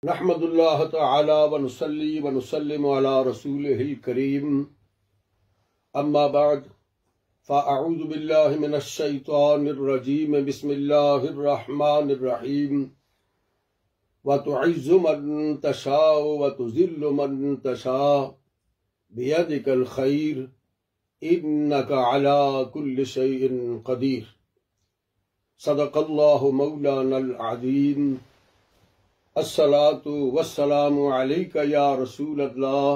नहमदुल्लाह तआला व नुसल्ली व नुसल्लिमु अला रसूलिहिल करीम अम्मा बाद फ़अऊज़ु बिल्लाहि मिनश शैतानिर रजीम बिस्मिल्लाहिर रहमानिर रहीम व तुइज़्ज़ु मन तशाअ व तुज़िल्लु मन तशाअ बियदिकल खैर इन्नका अला कुल्लि शैइन क़दीर सदक़ल्लाहु मौलानल अज़ीम। अस्सलातु वस्सलामु अलैका या रसूल अल्लाह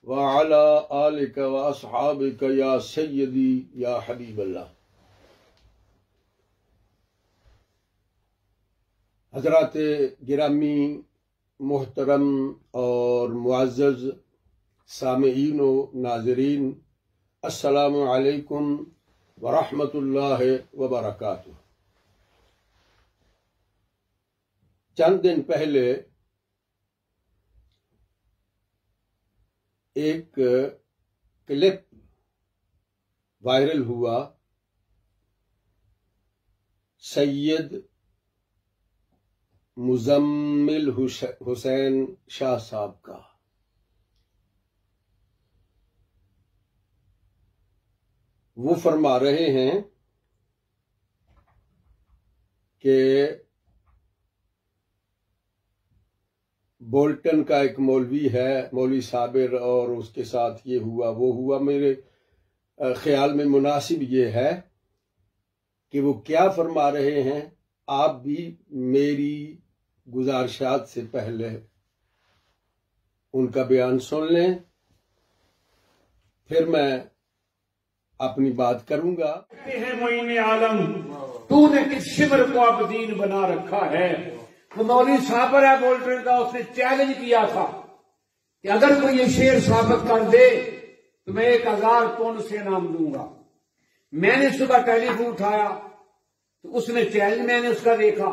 व अला आलिका व अस्हाबिका या सय्यदी या हबीब अल्लाह। हज़रात गिरामी मोहतरम और मुअज़्ज़ज़ सामईन व नाज़रीन, अस्सलामु अलैकुम व रहमतुल्लाहि व बरकातुहू। चंद दिन पहले एक क्लिप वायरल हुआ सैयद मुज़म्मिल हुसैन शाह साहब का। वो फरमा रहे हैं कि बोल्टन का एक मौलवी है, मौलवी साबिर, और उसके साथ ये हुआ वो हुआ। मेरे ख्याल में मुनासिब ये है कि वो क्या फरमा रहे हैं, आप भी मेरी गुजारिशात से पहले उनका बयान सुन लें, फिर मैं अपनी बात करूंगा। मोइन आलम, तूने किस शिमर को अबदीन बना रखा है। वो मौलवी साबिर है बोल्टन का, उसने चैलेंज किया था कि अगर कोई ये शेर साबित कर दे तो मैं 1000 पौंड से इनाम दूंगा। मैंने सुबह टेलीफोन उठाया तो उसने चैलेंज, मैंने उसका देखा,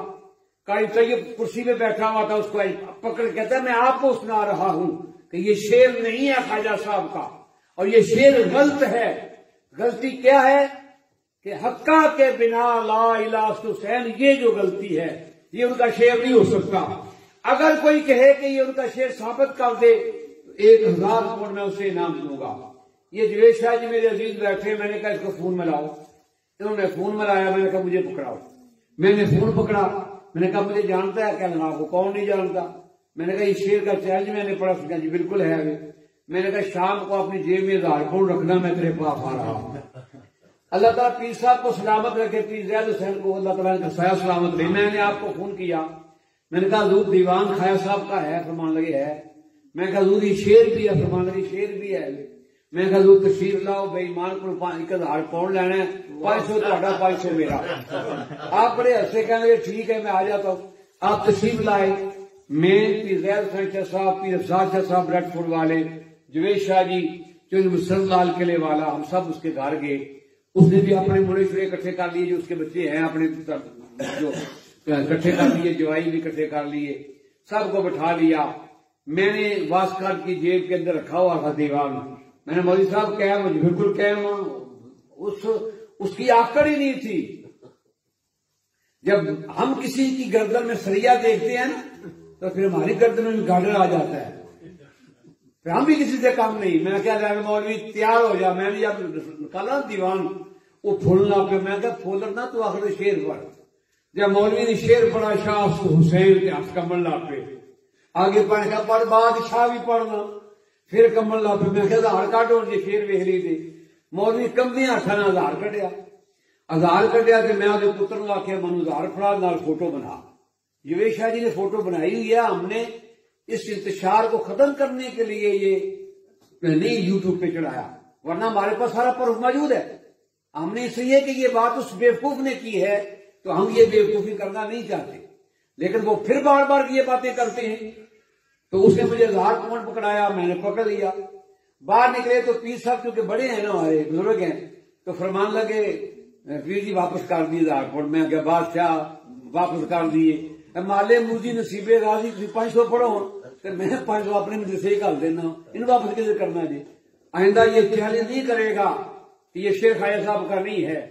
कई तैयब कुर्सी पे बैठा हुआ था, उसको पकड़ कहता है मैं आपको सुना रहा हूं कि ये शेर नहीं है ख्वाजा साहब का, और ये शेर गलत है। गलती क्या है कि हक्का के बिना ला इलाहा हुसैन, ये जो गलती है ये उनका शेर नहीं हो सकता। अगर कोई कहे कि ये उनका शेर साबित कर दे तो 1000 पौंड मैं उसे इनाम दूंगा। ये जवेद शाह जी मेरे अजीज बैठे, मैंने कहा इसको फोन मिलाओ। इन्होंने फोन मिलाया, मैंने कहा मुझे पकड़ाओ। मैंने फोन पकड़ा, मैंने कहा मुझे जानता है क्या? आपको कौन नहीं जानता? मैंने कहा ये शेर का चैलेंज मैंने पढ़ा। जी बिल्कुल है। मैंने कहा शाम को अपनी जेब में 1000 पौंड रखना, मैं तेरे पास आ रहा हूं। अल्लाह ताला पीर साहब को सलामत रखे, पीर ज़ैद हुसैन को अल्लाह ताला ने सया सलामत रहे। मैंने आपको फोन किया, मैंने कहा हजूर दीवान ख्वाजा साहब का है, फरमान लगे है। मैं कहा हजूर ये शेर भी है, फरमान लगे शेर भी है। मैं कहा हजूर तशरीफ लाओ, बेईमान को 1000 पौंड लेना है, 500 ਤੁਹਾਡਾ 500 मेरा। आप बड़े हंसे, कहने लगे ठीक है मैं आ जाता हूँ। आप तशरीफ लाए, मैं पीर ज़ैद हुसैन शाह साहब, पीर अफसार शाह साहब रेडफोर्ड वाले, जवेद शाह जी जो मुसलमान लाल किले वाला, हम सब उसके घर गए। उसने भी अपने मुड़े शुरे इकट्ठे कर लिए, जो उसके बच्चे हैं अपने जो इकट्ठे कर लिए, जवाई भी इकट्ठे कर लिए, सबको बैठा लिया। मैंने वास्काट की जेब के अंदर रखा हुआ था दीवान। मैंने मौलवी साहब क्या मुझे बिल्कुल क्या उसकी आकड़ ही नहीं थी। जब हम किसी की गर्दन में सरिया देखते हैं ना, तो फिर हमारी गर्दन में गार्डर आ जाता है, फिर हम भी किसी से काम नहीं। मैं क्या जाएगा मौलवी तैयार हो जा। मैंने जब निकाला दीवान, वो फूलना पे, मैं क्या फूल ना तो आखिर शेर पढ़। जब मौलवी ने शेर पढ़ा, शाह हुसैन के हाथ कमल ला पे, आगे पढ़ का पढ़, बादशाह भी पढ़ना, फिर कमल ला पे। मैं क्या 1000 काटो, जो शेर वेख ली थी। मौलवी कमदे हाथा ने 1000 कटिया। 1000 कटिया तो मैं उसे पुत्र को आख्या मनु 1000 फड़ा, नाल फोटो बना। जवेद शाह जी ने फोटो बनाई हुई है। हमने इस इंतशार को खत्म करने के लिए ये नहीं यूट्यूब पे चढ़ाया, वरना हमारे पास सारा प्रूफ मौजूद है। हमने इसलिए कि ये बात उस बेवकूफ ने की है, तो हम ये बेवकूफी करना नहीं चाहते, लेकिन वो फिर बार बार ये बातें करते हैं। तो उसने मुझे 1000 पौंड पकड़ाया, मैंने पकड़ लिया। बाहर निकले तो पीर साहब क्योंकि बड़े हैं ना, हमारे बुजुर्ग हैं, तो फरमान लगे पीर जी वापस कर दिए 1000 पौंड। मैं क्या बादशाह वापस कर दिए। माले मुझी नसीबे राजी 500 पढ़ो, तो मैं 500 अपने मदरसे ही कर देना, इन वापस कैसे करना जी। आइंदा ये चैलेंज नहीं करेगा कि ये शेर ख्वाजा साहब का नहीं है।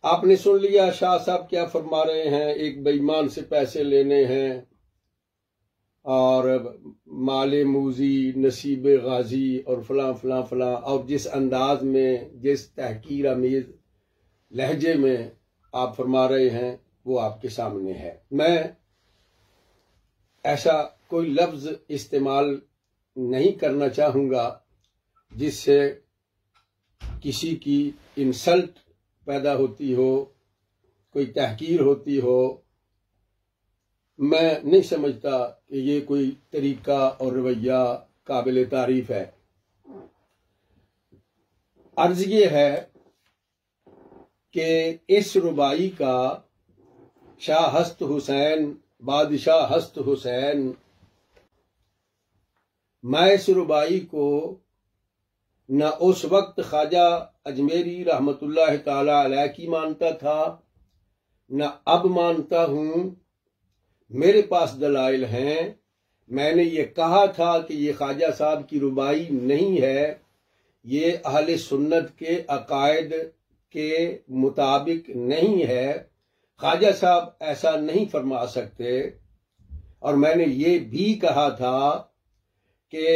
आपने सुन लिया शाह साहब क्या फरमा रहे हैं, एक बेईमान से पैसे लेने हैं और माले मूजी, नसीब गाजी और फलां फलां फलां, और जिस अंदाज में, जिस तहकीर अमीज़ लहजे में आप फरमा रहे हैं वो आपके सामने है। मैं ऐसा कोई लफ्ज़ इस्तेमाल नहीं करना चाहूँगा जिससे किसी की इंसल्ट पैदा होती हो, कोई तहकीर होती हो। मैं नहीं समझता कि ये कोई तरीका और रवैया काबिल तारीफ है। अर्ज ये है कि इस रुबाई का शाह हस्त हुसैन, बादशाह हस्त हुसैन, मैं इस रुबाई को न उस वक्त ख्वाजा अजमेरी रहमतुल्लाह ताला अलैह की मानता था, न अब मानता हूं। मेरे पास दलाइल हैं। मैंने ये कहा था कि ये ख्वाजा साहब की रुबाई नहीं है, ये अहले सुन्नत के अकायद के मुताबिक नहीं है। ख्वाजा साहब ऐसा नहीं फरमा सकते। और मैंने ये भी कहा था कि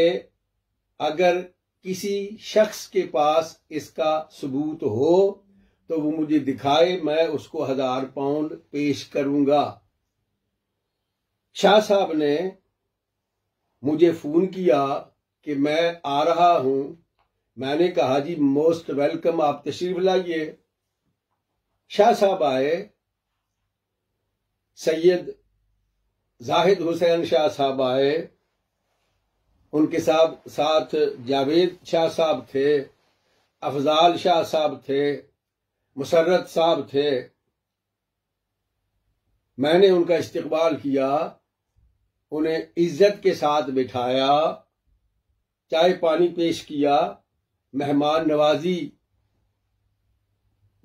अगर किसी शख्स के पास इसका सबूत हो तो वो मुझे दिखाए, मैं उसको 1000 पाउंड पेश करूंगा। शाह साहब ने मुझे फोन किया कि मैं आ रहा हूं। मैंने कहा जी मोस्ट वेलकम, आप तशरीफ लाइए। शाह साहब आए। सैयद जाहिद हुसैन शाह साहब आए, उनके साथ जावेद शाह साहब थे, अफजाल शाह साहब थे, मुसर्रत साहब थे। मैंने उनका इस्तकबाल किया, उन्हें इज्जत के साथ बिठाया, चाय पानी पेश किया, मेहमान नवाजी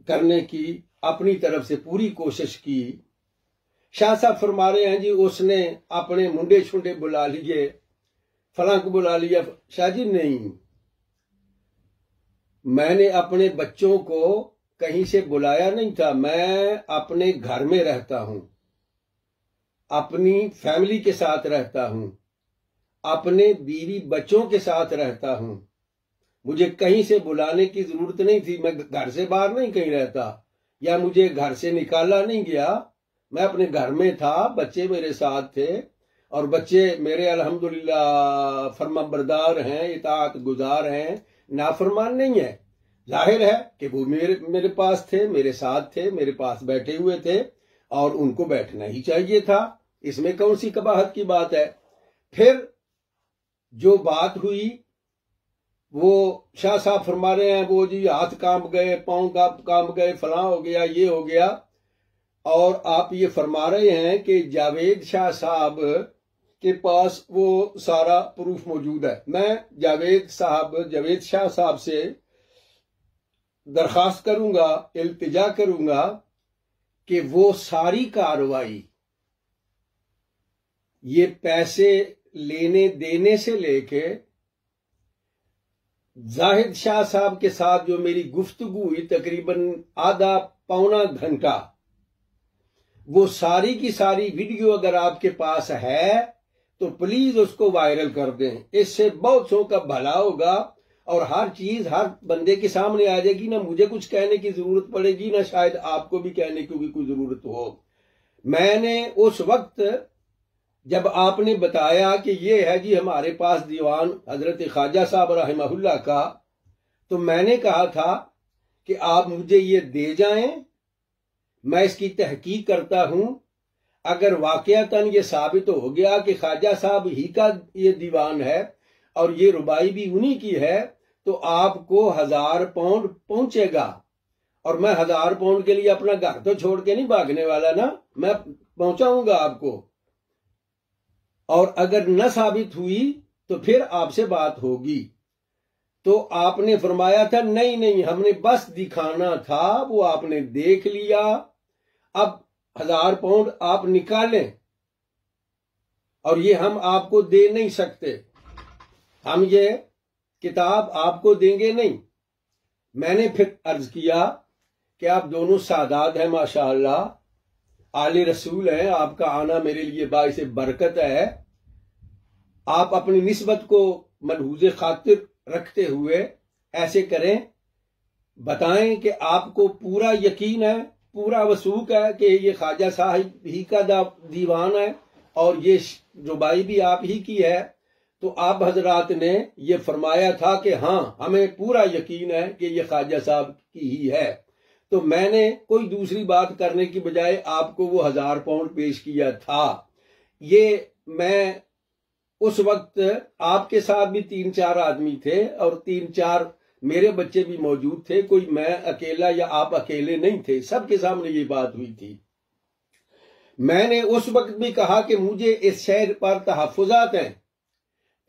करने की अपनी तरफ से पूरी कोशिश की। शाह साहब फरमा रहे हैं जी उसने अपने मुंडे छुंडे बुला लिए, फलां को बुला लिया। शाह जी नहीं, मैंने अपने बच्चों को कहीं से बुलाया नहीं था। मैं अपने घर में रहता हूं, अपनी फैमिली के साथ रहता हूं, अपने बीवी बच्चों के साथ रहता हूं। मुझे कहीं से बुलाने की जरूरत नहीं थी। मैं घर से बाहर नहीं कहीं रहता, या मुझे घर से निकाला नहीं गया। मैं अपने घर में था, बच्चे मेरे साथ थे, और बच्चे मेरे अल्हम्दुलिल्लाह फरमाबरदार हैं, इताअत गुजार हैं, नाफरमान नहीं है। जाहिर है कि वो मेरे पास थे, मेरे साथ थे, मेरे पास बैठे हुए थे, और उनको बैठना ही चाहिए था। इसमें कौन सी कबाहत की बात है। फिर जो बात हुई वो शाह साहब फरमा रहे हैं, वो जी हाथ कांप गए, पांव कांप गए, फलां हो गया, ये हो गया। और आप ये फरमा रहे हैं कि जावेद शाह साहब के पास वो सारा प्रूफ मौजूद है। मैं जावेद शाह साहब से दरखास्त करूंगा, इल्तिजा करूंगा कि वो सारी कार्रवाई, ये पैसे लेने देने से लेके जाहिद शाह साहब के साथ जो मेरी गुफ्तगू हुई तकरीबन आधा पौना घंटा, वो सारी की सारी वीडियो अगर आपके पास है तो प्लीज उसको वायरल कर दें। इससे बहुत सौ का भला होगा और हर चीज हर बंदे के सामने आ जाएगी। ना मुझे कुछ कहने की जरूरत पड़ेगी, ना शायद आपको भी कहने की कोई जरूरत हो। मैंने उस वक्त जब आपने बताया कि ये है जी हमारे पास दीवान हजरत ख्वाजा साहब रहमहुल्लाह का, तो मैंने कहा था कि आप मुझे ये दे जाएं, मैं इसकी तहकीक करता हूं। अगर वाकयातन ये साबित हो गया कि ख्वाजा साहब ही का ये दीवान है और ये रुबाई भी उन्हीं की है, तो आपको 1000 पाउंड पहुंचेगा। और मैं 1000 पाउंड के लिए अपना घर तो छोड़ के नहीं भागने वाला ना, मैं पहुंचाऊंगा आपको। और अगर न साबित हुई तो फिर आपसे बात होगी। तो आपने फरमाया था नहीं नहीं, हमने बस दिखाना था, वो आपने देख लिया। अब 1000 पाउंड आप निकालें, और ये हम आपको दे नहीं सकते, हम ये किताब आपको देंगे नहीं। मैंने फिर अर्ज किया कि आप दोनों सादात हैं, माशाअल्लाह, आले रसूल हैं, आपका आना मेरे लिए बाइस बरकत है। आप अपनी निस्बत को मनहूज खातिर रखते हुए ऐसे करें, बताएं कि आपको पूरा यकीन है, पूरा वसूक है कि ये ख्वाजा साहिब ही का दीवान है और ये रुबाई भी आप ही की है। तो आप हजरात ने ये फरमाया था कि हाँ, हमें पूरा यकीन है कि ये ख्वाजा साहब की ही है। तो मैंने कोई दूसरी बात करने की बजाय आपको वो 1000 पाउंड पेश किया था। ये मैं उस वक्त आपके साथ भी 3-4 आदमी थे और 3-4 मेरे बच्चे भी मौजूद थे, कोई मैं अकेला या आप अकेले नहीं थे, सबके सामने ये बात हुई थी। मैंने उस वक्त भी कहा कि मुझे इस शहर पर तहफ़्फ़ुज़ात हैं।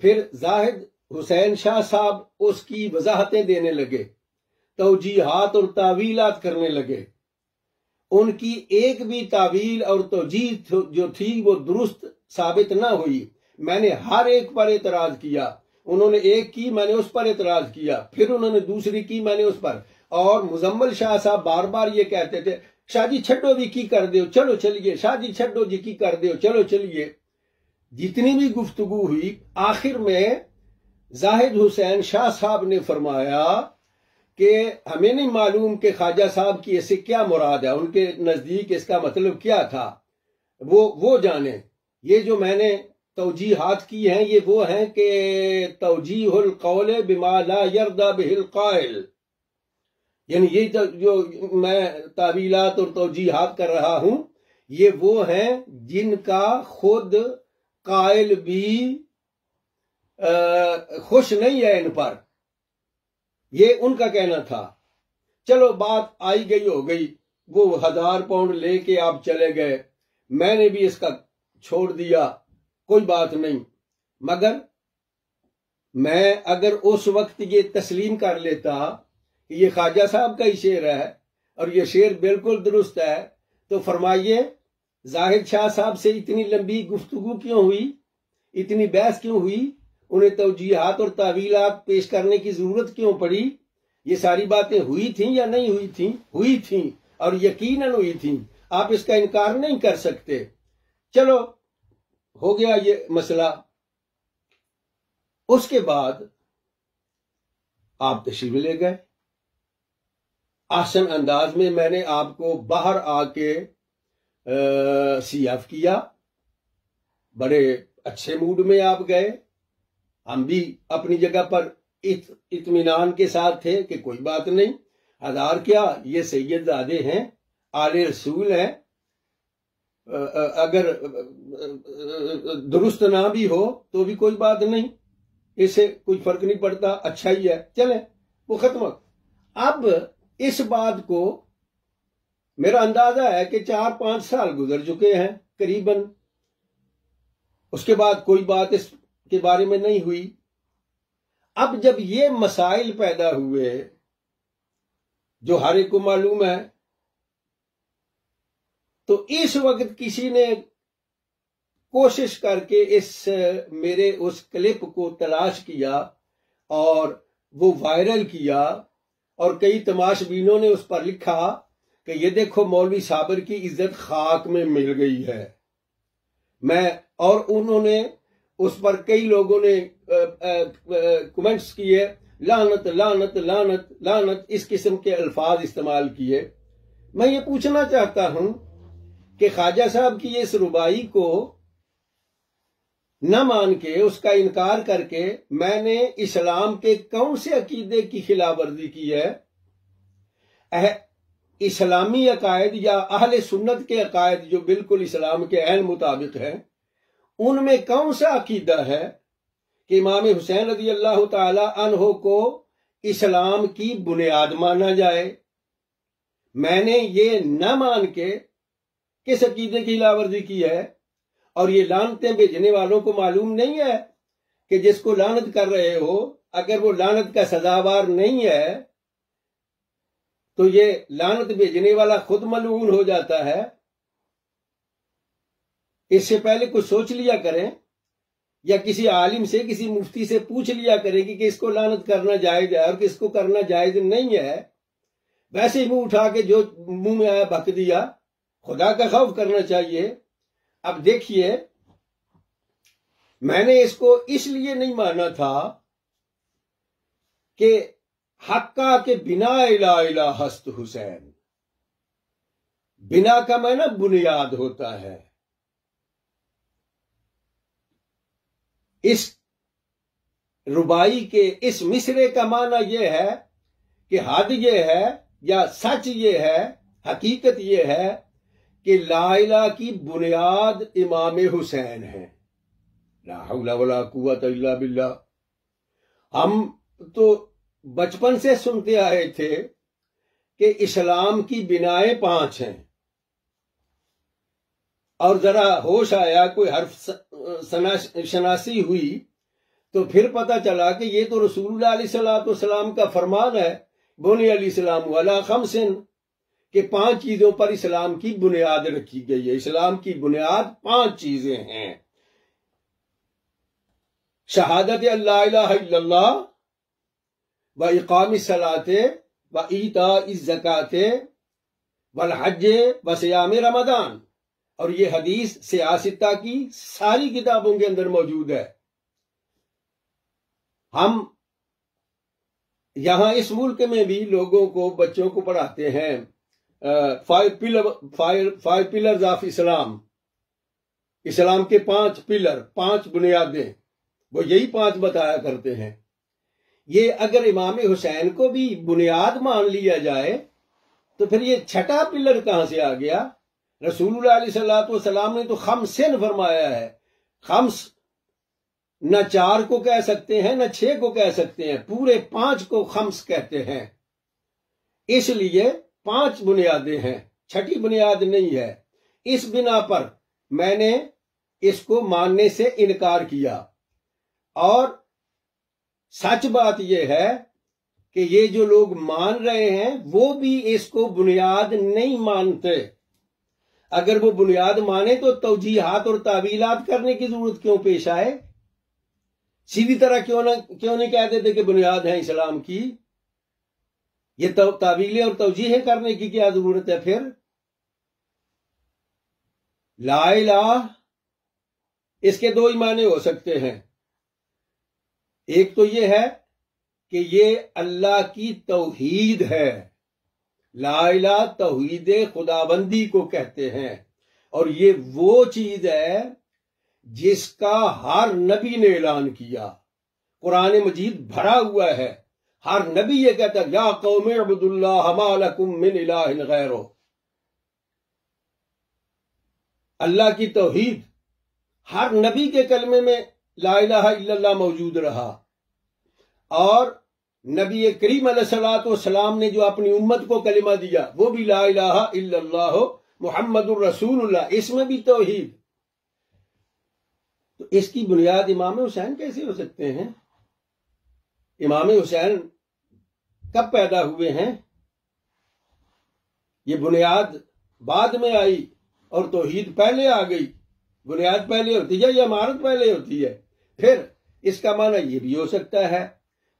फिर जाहिद हुसैन शाह साहब उसकी वजाहतें देने लगे, तौजीहात और तावीलात करने लगे। उनकी एक भी तावील और तौजीह जो थी वो दुरुस्त साबित ना हुई। मैंने हर एक पर एतराज किया। उन्होंने एक की, मैंने उस पर एतराज किया, फिर उन्होंने दूसरी की, मैंने उस पर। और मुजम्मल शाह साहब बार बार ये कहते थे, शाह जी छड्डो जी की कर दो, चलो चलिए, शाह जी छड्डो जी की कर दो, चलो चलिए। जितनी भी गुफ्तगू हुई, आखिर में जाहिद हुसैन शाह साहब ने फरमाया कि हमें नहीं मालूम कि ख्वाजा साहब की इससे क्या मुराद है, उनके नजदीक इसका मतलब क्या था, वो जाने। ये जो मैंने तौजीहात की हैं ये वो हैं कि तौजीहुल कौल बिमा ला यर्दा बिहिल काइल, यानी ये जो मैं तावीलात और तौजीहात कर रहा हूं ये वो हैं जिनका खुद कायल भी खुश नहीं है इन पर, ये उनका कहना था। चलो बात आई गई हो गई, वो 1000 पाउंड लेके आप चले गए, मैंने भी इसका छोड़ दिया, कोई बात नहीं। मगर मैं अगर उस वक्त ये तस्लीम कर लेता कि ये ख्वाजा साहब का ही शेर है और ये शेर बिल्कुल दुरुस्त है, तो फरमाइए जाहिद शाह साहब से इतनी लंबी गुफ्तगू क्यों हुई, इतनी बहस क्यों हुई, उन्हें तौजीहात और तावीलात पेश करने की जरूरत क्यों पड़ी? ये सारी बातें हुई थी या नहीं हुई थी? हुई थी और यकीनन हुई थी, आप इसका इनकार नहीं कर सकते। चलो हो गया ये मसला। उसके बाद आप तशरीफ ले गए। आसन अंदाज में मैंने आपको बाहर आके सीएफ किया, बड़े अच्छे मूड में आप गए। हम भी अपनी जगह पर इत्मीनान के साथ थे कि कोई बात नहीं, 1000 क्या, ये सैयदजादे हैं, आले रसूल हैं, अगर दुरुस्त ना भी हो तो भी कोई बात नहीं, इससे कोई फर्क नहीं पड़ता, अच्छा ही है, चले, वो खत्म। अब इस बात को मेरा अंदाजा है कि 4-5 साल गुजर चुके हैं करीबन। उसके बाद कोई बात इसके बारे में नहीं हुई। अब जब ये मसाइल पैदा हुए जो हर एक को मालूम है, तो इस वक्त किसी ने कोशिश करके इस मेरे उस क्लिप को तलाश किया और वो वायरल किया और कई तमाशबीनों ने उस पर लिखा कि ये देखो मौलवी साबिर की इज्जत खाक में मिल गई है। और उन्होंने उस पर कई लोगों ने कमेंट्स किए, लानत लानत लानत लानत, इस किस्म के अल्फाज इस्तेमाल किए। मैं ये पूछना चाहता हूं कि ख्वाजा साहब की इस रुबाई को न मान के, उसका इनकार करके मैंने इस्लाम के कौन से अकीदे की खिलाफवर्जी की है? इस्लामी अकायद या अहले सुन्नत के अकायद जो बिल्कुल इस्लाम के ऐन मुताबिक है, उनमें कौन सा अकीदा है कि इमाम हुसैन रज़ी अल्लाह ताला अन्हो को इस्लाम की बुनियाद माना जाए? मैंने ये न मान के किस अकीदे की खिलाफवर्जी की है? और ये लानतें भेजने वालों को मालूम नहीं है कि जिसको लानत कर रहे हो, अगर वो लानत का सजावार नहीं है तो ये लानत भेजने वाला खुद मलऊन हो जाता है। इससे पहले कुछ सोच लिया करें या किसी आलिम से, किसी मुफ्ती से पूछ लिया करें कि किसको लानत करना जायज है और किसको करना जायज नहीं है। वैसे ही मुंह उठा के जो मुंह में आया बक दिया। खुदा का खौफ करना चाहिए। अब देखिए, मैंने इसको इसलिए नहीं माना था कि हक्का के बिना इला इला हस्त हुसैन, बिना का माना बुनियाद होता है। इस रुबाई के इस मिसरे का माना यह है कि हद ये है या सच ये है, हकीकत ये है कि ला इलाहा की बुनियाद इमाम हुसैन है। ला हौला वला कुव्वता इल्ला बिल्लाह। हम तो बचपन से सुनते आए थे कि इस्लाम की बिनाएं 5 हैं, और जरा होश आया, कोई हर्फ शनासी हुई तो फिर पता चला कि ये तो रसूलुल्लाह अलैहिस्सलाम का फरमान है, बुनी अल इस्लाम वाला खमसिन, कि 5 चीजों पर इस्लाम की बुनियाद रखी गई है। इस्लाम की बुनियाद 5 चीजें हैं। शहादत अल्ला इलाहा इल्लल्लाह व इकाम सलाते व ईता ज़काते वल हज व सियाम रमदान। और ये हदीस सियासता की सारी किताबों के अंदर मौजूद है। हम यहां इस मुल्क में भी लोगों को, बच्चों को पढ़ाते हैं 5 पिलर्स ऑफ इस्लाम, इस्लाम के 5 पिलर, 5 बुनियादें, वो यही 5 बताया करते हैं। ये अगर इमाम हुसैन को भी बुनियाद मान लिया जाए तो फिर ये 6ठा पिलर कहां से आ गया? रसूलुल्लाह अलैहि सलाम ने तो खमसिन फरमाया है। खम्स न 4 को कह सकते हैं, न 6 को कह सकते हैं, पूरे 5 को खम्स कहते हैं। इसलिए 5 बुनियादें हैं, 6ठी बुनियाद नहीं है। इस बिना पर मैंने इसको मानने से इनकार किया। और सच बात यह है कि ये जो लोग मान रहे हैं वो भी इसको बुनियाद नहीं मानते। अगर वो बुनियाद माने तो तौजीहात और तावीलात करने की जरूरत क्यों पेश आए? सीधी तरह क्यों नहीं कह देते कि बुनियाद है इस्लाम की? ये तावीलें और तौजीहें करने की क्या जरूरत है फिर? ला इलाहा, इसके 2 ही माने हो सकते हैं। एक तो ये है कि ये अल्लाह की तौहीद है। ला इलाहा तौहीद खुदाबंदी को कहते हैं, और ये वो चीज है जिसका हर नबी ने ऐलान किया। कुरान मजीद भरा हुआ है, हर नबी ये कहता है या कौम अब्दुल्लाह मा लकुम मिन इलाहिन गैरो। अल्लाह की तौहीद हर नबी के कलमे में ला इलाहा इल्लल्लाह मौजूद रहा। और नबी करीम अलैहिस्सलाम ने जो अपनी उम्मत को कलिमा दिया वो भी ला इलाहा इल्लल्लाह मुहम्मदुर रसूलुल्लाह, इसमें भी तौहीद। तो इसकी बुनियाद इमाम हुसैन कैसे हो सकते हैं? इमाम हुसैन कब पैदा हुए हैं? ये बुनियाद बाद में आई और तौहीद पहले आ गई। बुनियाद पहले होती है या इमारत पहले होती है? फिर इसका माना ये भी हो सकता है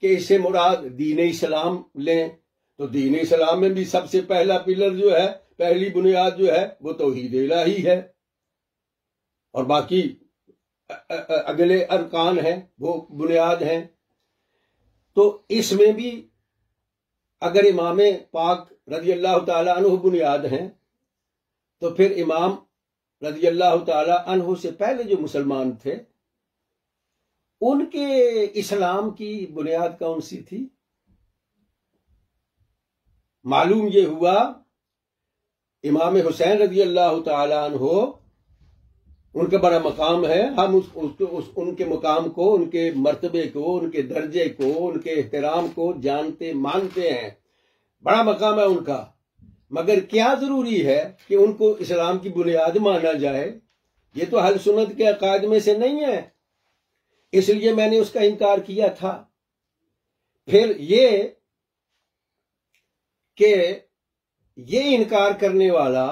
कि इससे मुराद दीन इस्लाम लें, तो दीन इस्लाम में भी सबसे पहला पिलर जो है, पहली बुनियाद जो है वो तौहीद इलाही है, और बाकी अगले अरकान हैं वो बुनियाद हैं। तो इसमें भी अगर इमाम पाक रज़ी अल्लाह ताला अन्हु बुनियाद हैं, तो फिर इमाम रज़ी अल्लाह ताला अन्हु से पहले जो मुसलमान थे उनके इस्लाम की बुनियाद कौन सी थी? मालूम ये हुआ इमाम हुसैन रज़ी अल्लाह ताला अन्हु, उनका बड़ा मकाम है। हम उनके मकाम को, उनके मर्तबे को, उनके दर्जे को, उनके एहतराम को जानते मानते हैं। बड़ा मकाम है उनका। मगर क्या जरूरी है कि उनको इस्लाम की बुनियाद माना जाए? ये तो अहले सुन्नत के अकायद में से नहीं है, इसलिए मैंने उसका इनकार किया था। फिर ये कि ये इनकार करने वाला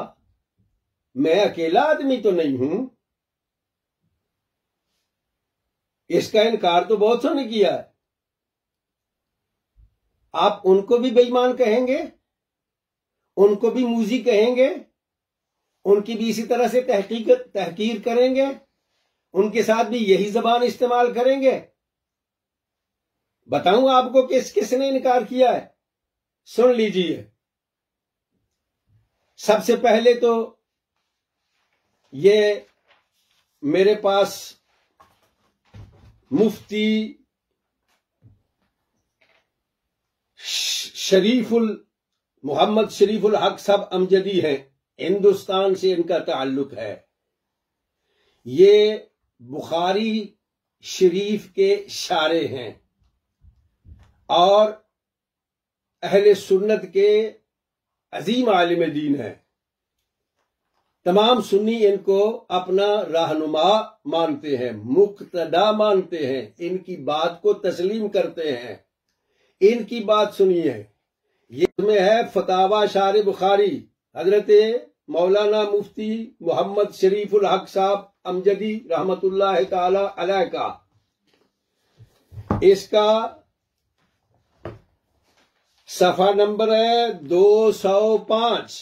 मैं अकेला आदमी तो नहीं हूं, इसका इनकार तो बहुत सौ ने किया है। आप उनको भी बेईमान कहेंगे, उनको भी मूजी कहेंगे, उनकी भी इसी तरह से तहकीर करेंगे, उनके साथ भी यही जबान इस्तेमाल करेंगे? बताऊं आपको किसने इनकार किया है? सुन लीजिए। सबसे पहले तो ये मेरे पास मुफ्ती मोहम्मद शरीफुल हक साहब अमजदी हैं, हिंदुस्तान से इनका ताल्लुक है। ये बुखारी शरीफ के शारे हैं और अहले सुन्नत के अजीम आलिम दीन है। तमाम सुन्नी इनको अपना रहनुमा मानते हैं, मुक्तदा मानते हैं, इनकी बात को तस्लीम करते हैं। इनकी बात सुनिए, ये में है फतावा शार बुखारी, हजरत मौलाना मुफ्ती मोहम्मद शरीफुल हक साहब अमजदी रहमतुल्लाह ताला अलैह का। इसका सफा नंबर है 205।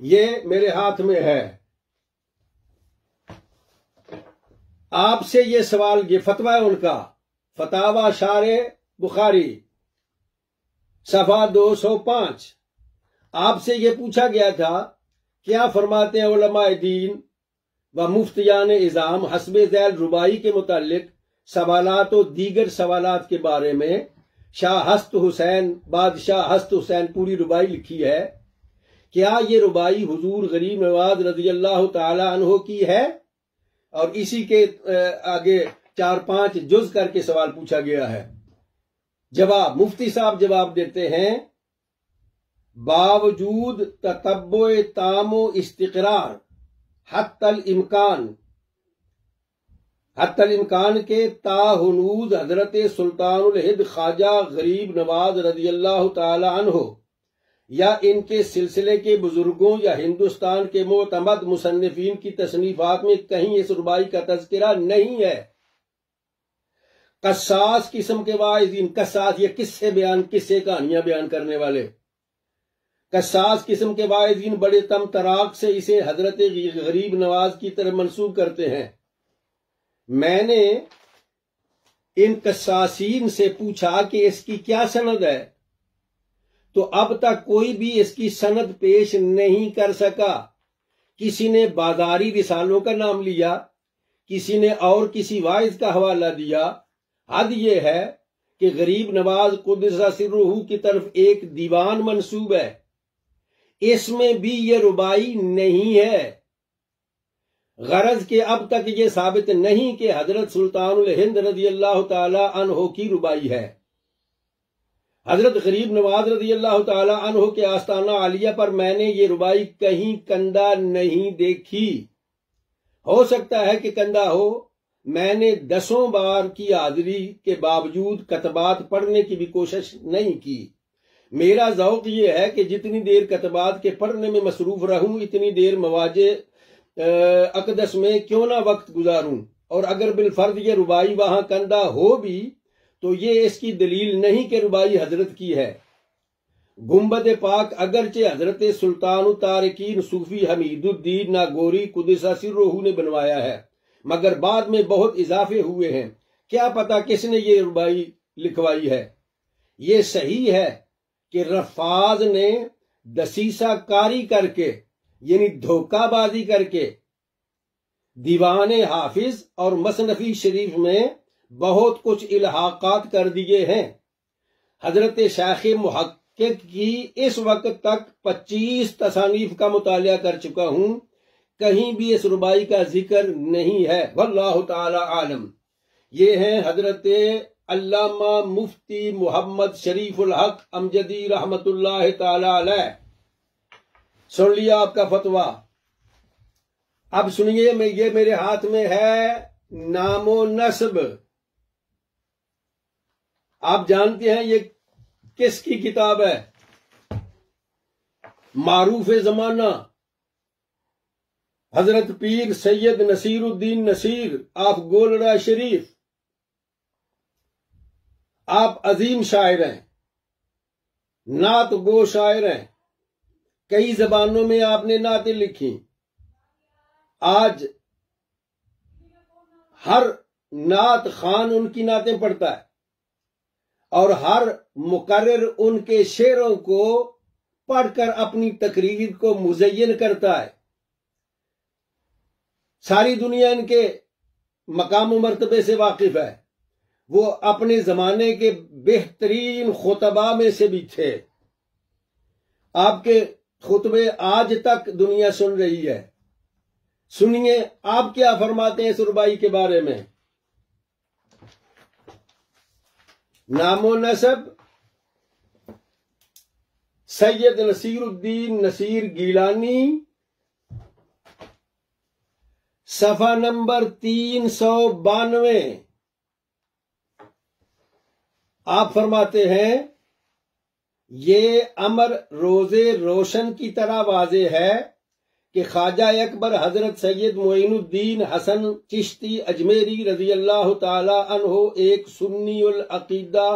ये मेरे हाथ में है। आपसे ये सवाल, ये फतवा है उनका, फतावा शारे बुखारी सफा 205। आपसे ये पूछा गया था, क्या फरमाते हैं उलमाए दीन व मुफ्तियान इज़ाम हस्बे ज़ैल रुबाई के मुतालिक सवालात और दीगर सवालात के बारे में? शाह हस्त हुसैन, बादशाह हस्त हुसैन पूरी रुबाई लिखी है। क्या ये रुबाई हुजूर गरीब नवाज रज़ी अल्लाह ताला अन्हो की है? और इसी के आगे 4-5 जुज करके सवाल पूछा गया है। जवाब, मुफ्ती साहब जवाब देते हैं, बावजूद ततब्बो तामो इस्तिक़रार हत्तल इम्कान के ताहुनूज हजरत सुल्तानुल हिंद ख्वाजा गरीब नवाज रज़ी अल्लाह ताला अन्हो या इनके सिलसिले के बुजुर्गों या हिंदुस्तान के मोतमद मुसन्निफीन की तसनीफात में कहीं इस रुबाई का तज़किरा नहीं है। कस्सास किस्म के वाइज़ीन, कस्सास ये किस्से कहानियां बयान करने वाले, कस्सास किस्म के वाइज़ीन बड़े तम तराक से इसे हजरत गरीब नवाज की तरफ मंसूब करते हैं। मैंने इन कस्सासीन से पूछा कि इसकी क्या सनद है, तो अब तक कोई भी इसकी सनद पेश नहीं कर सका। किसी ने बाजारी रिसालों का नाम लिया, किसी ने और किसी वाइज का हवाला दिया। हद यह है कि गरीब नवाज कुद्दसा सिर्रुहू की तरफ एक दीवान मंसूब है, इसमें भी ये रुबाई नहीं है। गरज के अब तक ये साबित नहीं कि हजरत सुल्तानुल हिंद रज़ी अल्लाह ताला अन्हो की रुबाई है। हजरत गरीब नवाज रज़ी अल्लाह ताला अन्हो के आस्ताना आलिया पर मैंने ये रुबाई कहीं कंदा नहीं देखी। हो सकता है कि कंदा हो। मैंने 10 बार की हाजिरी के बावजूद कतबात पढ़ने की भी कोशिश नहीं की। मेरा ज़ौक़ ये है कि जितनी देर कतबात के पढ़ने में मसरूफ रहूं, इतनी देर मवाजे अकदस में क्यों ना वक्त गुजारूं। और अगर बिलफर्ज ये रुबाई वहां कंदा हो भी तो ये इसकी दलील नहीं कि रुबाई हजरत की है। गुंबद पाक अगरचे हजरत सुल्तान तारिकीन सूफी हमीदुद्दीन नागौरी कुद्दसा सिर्रुहू ने बनवाया है, मगर बाद में बहुत इजाफे हुए हैं। क्या पता किसने ये रुबाई लिखवाई है। ये सही है कि रफाज ने दसीसा कारी करके, यानी धोखाबाजी करके, दीवान हाफिज और मसनफी शरीफ में बहुत कुछ इल्हाकात कर दिए हैं। हजरत शेख मुहक्किक की इस वक्त तक 25 तसानीफ का मुतालिया कर चुका हूं, कहीं भी इस रुबाई का जिक्र नहीं है। वल्लाहु ताला आलम। ये हैं हजरत अल्लामा मुफ्ती मोहम्मद शरीफुल हक अमजदी रहमतुल्लाह ताला अलैह। सुन लिया आपका फतवा। अब सुनिए, ये मेरे हाथ में है नामो नस्ब। आप जानते हैं ये किसकी किताब है? मारूफ जमाना हजरत पीर सैयद नसीरुद्दीन नसीर आप गोलड़ा शरीफ। आप अजीम शायर हैं, नात गो शायर हैं। कई जबानों में आपने नातें लिखी। आज हर नात खान उनकी नातें पढ़ता है और हर मुकर्रिर उनके शेरों को पढ़कर अपनी तकरीर को मुज़य्यन करता है। सारी दुनिया इनके मकाम मर्तबे से वाकिफ है। वो अपने जमाने के बेहतरीन खुतबा में से भी थे। आपके खुतबे आज तक दुनिया सुन रही है। सुनिए आप क्या फरमाते हैं इस रुबाई के बारे में। नामो नसब सैयद नसीरुद्दीन नसीर गीलानी, सफा नंबर 392। आप फरमाते हैं ये अमर रोजे रोशन की तरह वाजे है कि ख्वाजा अकबर हजरत सैयद मोइनुद्दीन हसन चिश्ती अजमेरी रजी अल्लाह ताला अन्हो एक सुन्नी उल अकीदा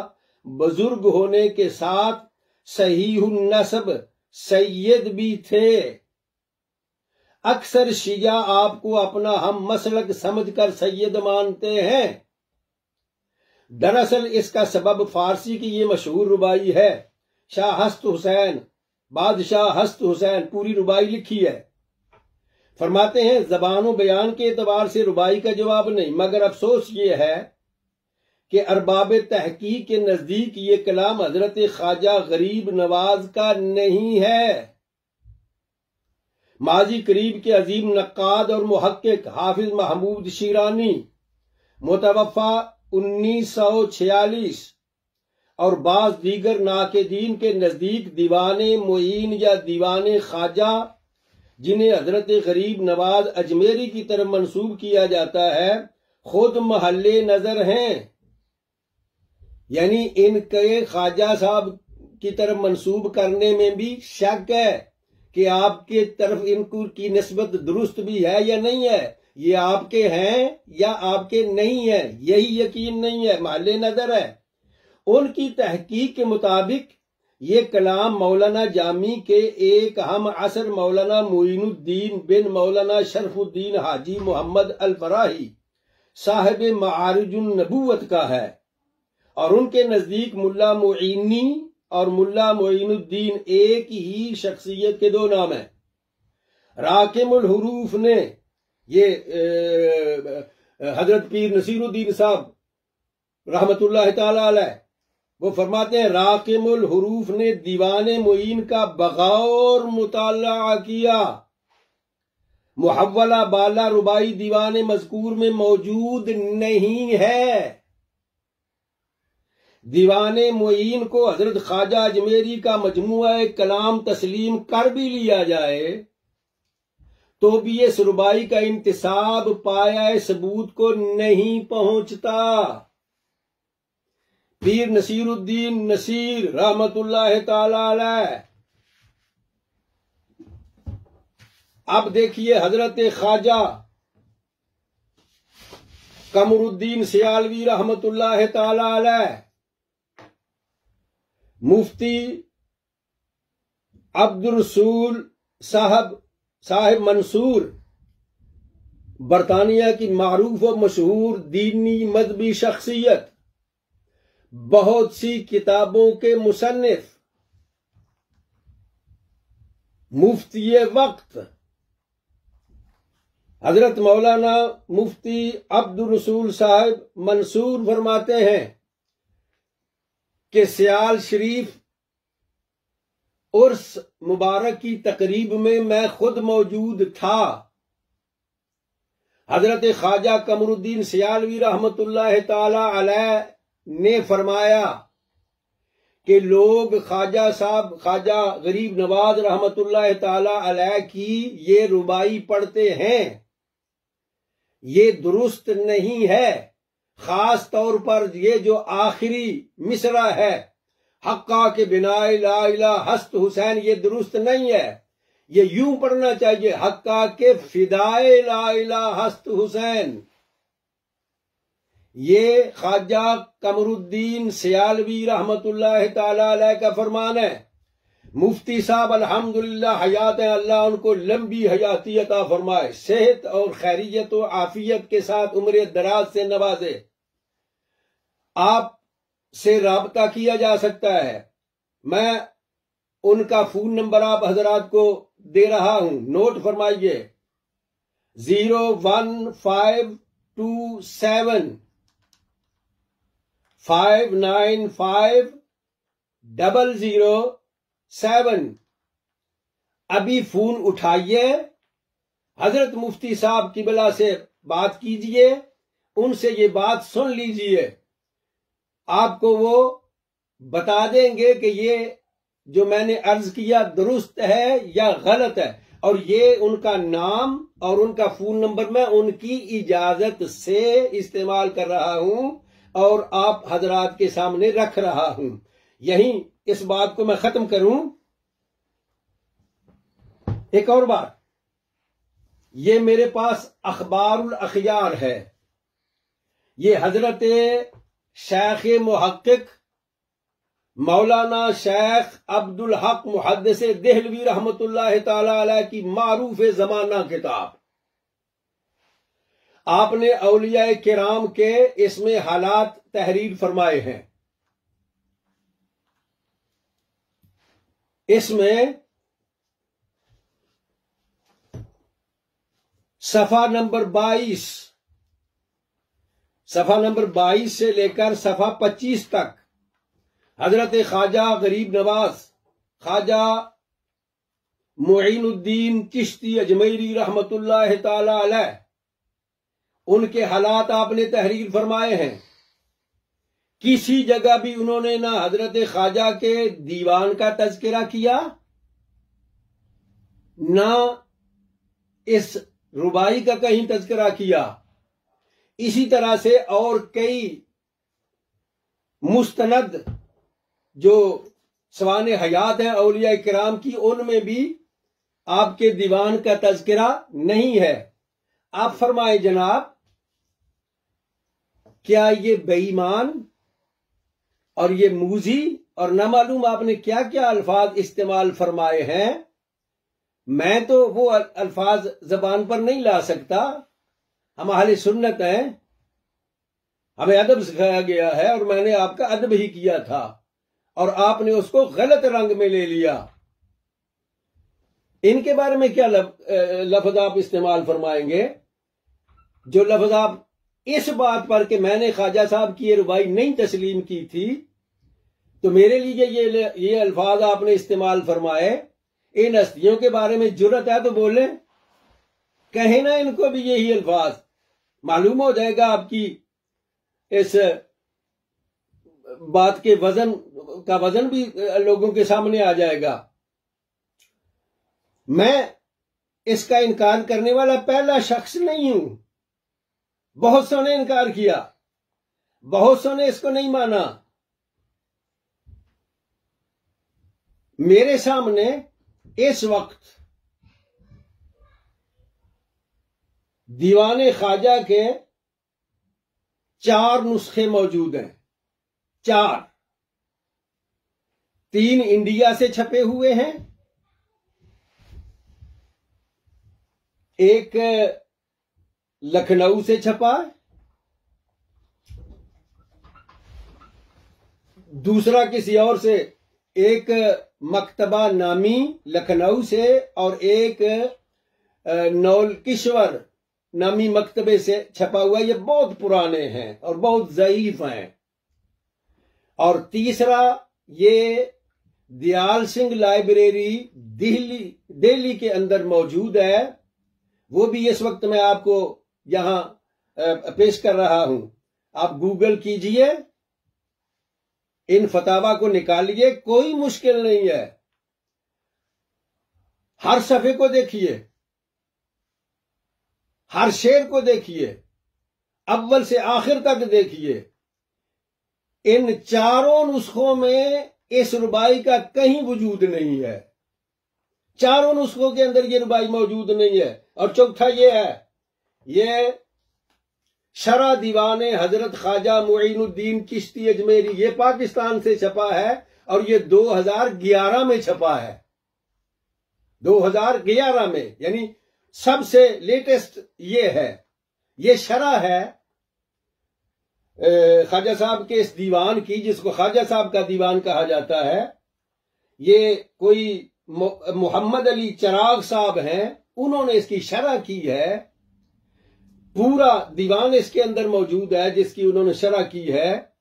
बुजुर्ग होने के साथ सहीहुन नसब सैयद भी थे। अक्सर शिया आपको अपना हम मसलक समझकर सैयद मानते हैं। दरअसल इसका सबब फारसी की ये मशहूर रुबाई है शाह हस्त हुसैन, बादशाह हस्त हुसैन, पूरी रुबाई लिखी है। फरमाते हैं जबान बयान के एतबार से रुबाई का जवाब नहीं, मगर अफसोस ये है कि अरबाब तहकीक के नजदीक ये कलाम हजरत ख्वाजा गरीब नवाज का नहीं है। माजी करीब के अजीम नक्काद और मुहक्किक हाफिज महमूद शिरानी मुतवफ़ा 1946 और बाज दीगर नाकेदीन के नजदीक दीवाने मोइन या दीवाने ख्वाजा, जिन्हें हजरत गरीब नवाज अजमेरी की तरफ मंसूब किया जाता है, खुद महल्ले नजर हैं। यानी इनके ख्वाजा साहब की तरफ मंसूब करने में भी शक है कि आपके तरफ इनको की निस्बत दुरुस्त भी है या नहीं है। ये आपके हैं या आपके नहीं है, यही यकीन नहीं है, महल्ले नजर है। उनकी तहकीक के मुताबिक ये कलाम मौलाना जामी के एक हम असर मौलाना मोइनुद्दीन बिन मौलाना शरफुद्दीन हाजी मोहम्मद अल फराही साहिब मारिजुन नबूवत का है और उनके नजदीक मुल्ला मोइनी और मुल्ला मोइनुद्दीन एक ही शख्सियत के दो नाम हैं। राकिमुल हुरूफ ने ये हजरत पीर नसीरुद्दीन साहब रहमतुल्लाह ताला अलैह वो फरमाते हैं राकिमुल हुरूफ ने दीवाने मोइन का बगौर मुताला किया। मुहव्वला बाला रुबाई दीवाने मजकूर में मौजूद नहीं है। दीवाने मोइन को हजरत ख्वाजा अजमेरी का मजमुआ कलाम तस्लीम कर भी लिया जाए तो भी इस रुबाई का इंतिसाब पाया सबूत को नहीं पहुंचता। पीर नसीरुद्दीन नसीर रहमतुल्लाह ताला अलैह। अब देखिए हजरत ख्वाजा कमरुद्दीन सियालवी रहमतुल्लाह ताला अलैह, मुफ्ती अब्दुल रसूल साहिब मंसूर, बरतानिया की मारूफ और मशहूर दीनी मजहबी शख्सियत, बहुत सी किताबों के मुसन्निफ, मुफ्ती वक्त हजरत मौलाना मुफ्ती अब्दुल रसूल साहिब मंसूर फरमाते हैं कि सियाल शरीफ उर्स मुबारक की तकरीब में मैं खुद मौजूद था। हजरत ख्वाजा कमरुद्दीन सियालवी रहमतुल्लाह ताला अलैह ने फरमाया कि लोग ख्वाजा गरीब नवाज रहमतुल्लाह ताला अलैह की ये रुबाई पढ़ते हैं, ये दुरुस्त नहीं है। खास तौर पर ये जो आखिरी मिसरा है हक्का के बिनाए ला इलाहा हस्त हुसैन, ये दुरुस्त नहीं है। ये यूं पढ़ना चाहिए हक्का के फिदाए ला इलाहा हस्त हुसैन। ये ख्वाजा कमरुद्दीन सियालवी रहमतुल्लाह ताला अलैह का फरमान है। मुफ्ती साहब अल्हम्दुलिल्लाह हयात है, अल्लाह उनको लंबी हयाती अता फरमाए, सेहत और खैरियत और आफियत के साथ उम्र दराज से नवाजे। आप से राबता किया जा सकता है। मैं उनका फोन नंबर आप हजरात को दे रहा हूं, नोट फरमाइए। 01527 595007। अभी फोन उठाइए, हजरत मुफ्ती साहब किबला से बात कीजिए, उनसे ये बात सुन लीजिए। आपको वो बता देंगे कि ये जो मैंने अर्ज किया दुरुस्त है या गलत है। और ये उनका नाम और उनका फोन नंबर मैं उनकी इजाजत से इस्तेमाल कर रहा हूं और आप हजरात के सामने रख रहा हूं। यहीं इस बात को मैं खत्म करूं। एक और बात, ये मेरे पास अखबारुल अखयार है। ये हजरत शेख मुहक्किक मौलाना शेख अब्दुल हक मुहद्दिस देहलवी रहमतुल्लाह ताला अलैह की मारूफ जमाना किताब। आपने औलिया किराम के इसमें हालात तहरीर फरमाए हैं। इसमें सफा नंबर 22 से लेकर सफा 25 तक हजरत ख्वाजा गरीब नवाज ख्वाजा मुईनुद्दीन चिश्ती अजमेरी रहमतुल्लाह ताला अलैह, उनके हालात आपने तहरीर फरमाए हैं। किसी जगह भी उन्होंने ना हजरत ख्वाजा के दीवान का तज़किरा किया, ना इस रुबाई का कहीं तज़किरा किया। इसी तरह से और कई मुस्तनद जो सवान हयात है औलिया किराम की, उनमें भी आपके दीवान का तज़किरा नहीं है। आप फरमाए जनाब, क्या ये बेईमान और ये मूजी और न मालूम आपने क्या क्या अल्फाज इस्तेमाल फरमाए हैं। मैं तो वो अल्फाज जबान पर नहीं ला सकता। हम अहले सुन्नत हैं, हमें अदब सिखाया गया है और मैंने आपका अदब ही किया था और आपने उसको गलत रंग में ले लिया। इनके बारे में क्या लफ्ज आप इस्तेमाल फरमाएंगे? जो लफ्ज आप इस बात पर कि मैंने ख्वाजा साहब की ये रुबाई नहीं तस्लीम की थी, तो मेरे लिए ये अल्फाज आपने इस्तेमाल फरमाए। इन हस्तियों के बारे में जुर्रत है तो बोले, कहे ना इनको भी यही अल्फाज। मालूम हो जाएगा आपकी इस बात के वजन भी लोगों के सामने आ जाएगा। मैं इसका इनकार करने वाला पहला शख्स नहीं हूं। बहुत सौ ने इनकार किया, बहुत सौ ने इसको नहीं माना। मेरे सामने इस वक्त दीवाने ख्वाजा के 4 नुस्खे मौजूद हैं। 3 इंडिया से छपे हुए हैं, एक लखनऊ से छपा, दूसरा किसी और से, एक मकतबा नामी लखनऊ से और एक नौलकिश्वर नामी मकतबे से छपा हुआ। ये बहुत पुराने हैं और बहुत ज़ईफ हैं। और तीसरा ये दयाल सिंह लाइब्रेरी दिल्ली के अंदर मौजूद है। वो भी इस वक्त मैं आपको यहां पेश कर रहा हूं। आप गूगल कीजिए, इन फतावा को निकालिए, कोई मुश्किल नहीं है। हर सफ़े को देखिए, हर शेर को देखिए, अव्वल से आखिर तक देखिए। इन 4 नुस्खों में इस रुबाई का कहीं वजूद नहीं है। 4 नुस्खों के अंदर ये रुबाई मौजूद नहीं है। और चौथा ये है, ये शरा दीवाने हजरत ख्वाजा मुईनुद्दीन चिश्ती अजमेरी, ये पाकिस्तान से छपा है और ये 2011 में छपा है, 2011 में, यानी सबसे लेटेस्ट ये है। ये शरह है ख्वाजा साहब के इस दीवान की, जिसको ख्वाजा साहब का दीवान कहा जाता है। ये कोई मोहम्मद अली चिराग साहब हैं, उन्होंने इसकी शरह की है। पूरा दीवान इसके अंदर मौजूद है जिसकी उन्होंने शरह की है।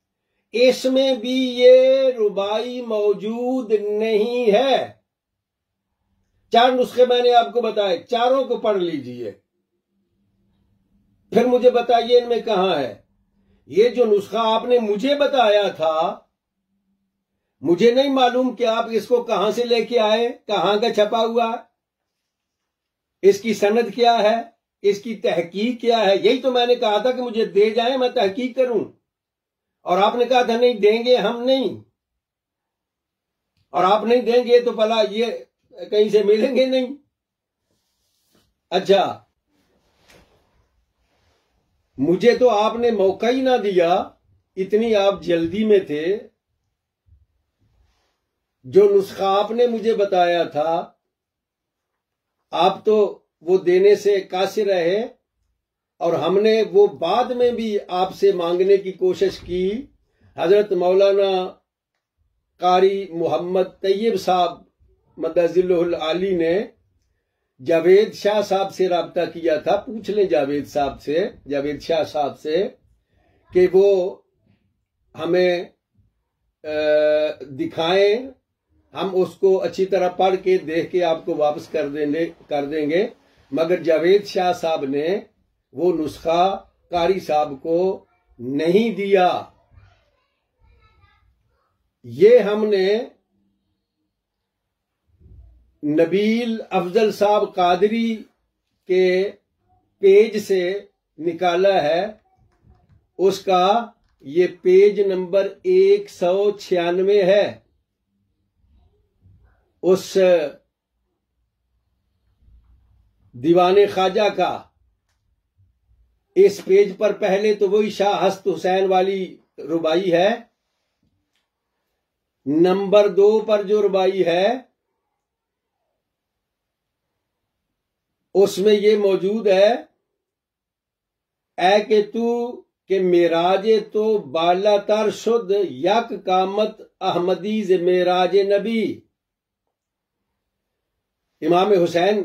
इसमें भी ये रुबाई मौजूद नहीं है। 4 नुस्खे मैंने आपको बताए, चारों को पढ़ लीजिए, फिर मुझे बताइए इनमें कहां है। ये जो नुस्खा आपने मुझे बताया था, मुझे नहीं मालूम कि आप इसको कहां से लेके आए, कहां का छपा हुआ, इसकी सनद क्या है, इसकी तहकीक क्या है। यही तो मैंने कहा था कि मुझे दे जाए, मैं तहकीक करूं, और आपने कहा था नहीं देंगे हम नहीं, और आप नहीं देंगे तो भला ये कहीं से मिलेंगे नहीं। अच्छा, मुझे तो आपने मौका ही ना दिया, इतनी आप जल्दी में थे। जो नुस्खा आपने मुझे बताया था, आप तो वो देने से कासिर रहे, और हमने वो बाद में भी आपसे मांगने की कोशिश की। हजरत मौलाना कारी मोहम्मद तैयब साहब मदजिल्लुल आली ने जावेद शाह साहब से राब्ता किया था। पूछ लें जावेद शाह साहब से कि वो हमें दिखाएं, हम उसको अच्छी तरह पढ़ के देख के आपको वापस कर देंगे। मगर जावेद शाह साहब ने वो नुस्खा कारी साहब को नहीं दिया। ये हमने नबील अफजल साहब कादरी के पेज से निकाला है। उसका ये पेज नंबर 196 है। उस दीवाने ख्वाजा का इस पेज पर पहले तो वही शाह हस्त हुसैन वाली रुबाई है। नंबर 2 पर जो रुबाई है उसमें ये मौजूद है, ए के तू के मेराजे तो बालातर शुद्ध यक कामत अहमदीज मेराज नबी। इमाम हुसैन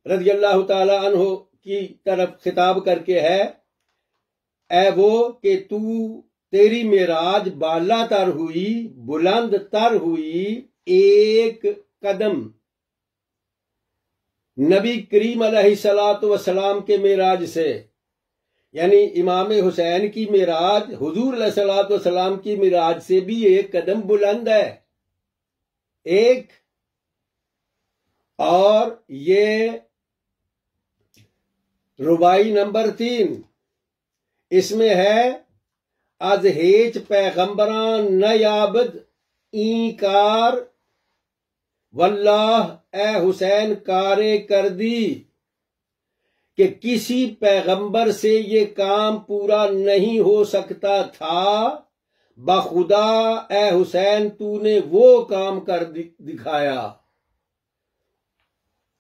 रज़ियल्लाहु ताला अन्हु की तरफ खिताब करके है, ए वो कि तू तेरी मेराज बाला तर हुई, बुलंद तर हुई एक कदम। नबी करीम अलैहिस्सलातु वस्सलाम के मेराज से, यानी इमाम हुसैन की मेराज हुजूर अलैहिस्सलातु वस्सलाम की मेराज से भी एक कदम बुलंद है, एक। और ये रुबाई नंबर 3 इसमें है, अज हेच पैगंबरान न याबद ईकार वल्लाह ए हुसैन कारे कर दी, कि किसी पैगंबर से ये काम पूरा नहीं हो सकता था, बखुदा ए हुसैन तूने वो काम कर दिखाया।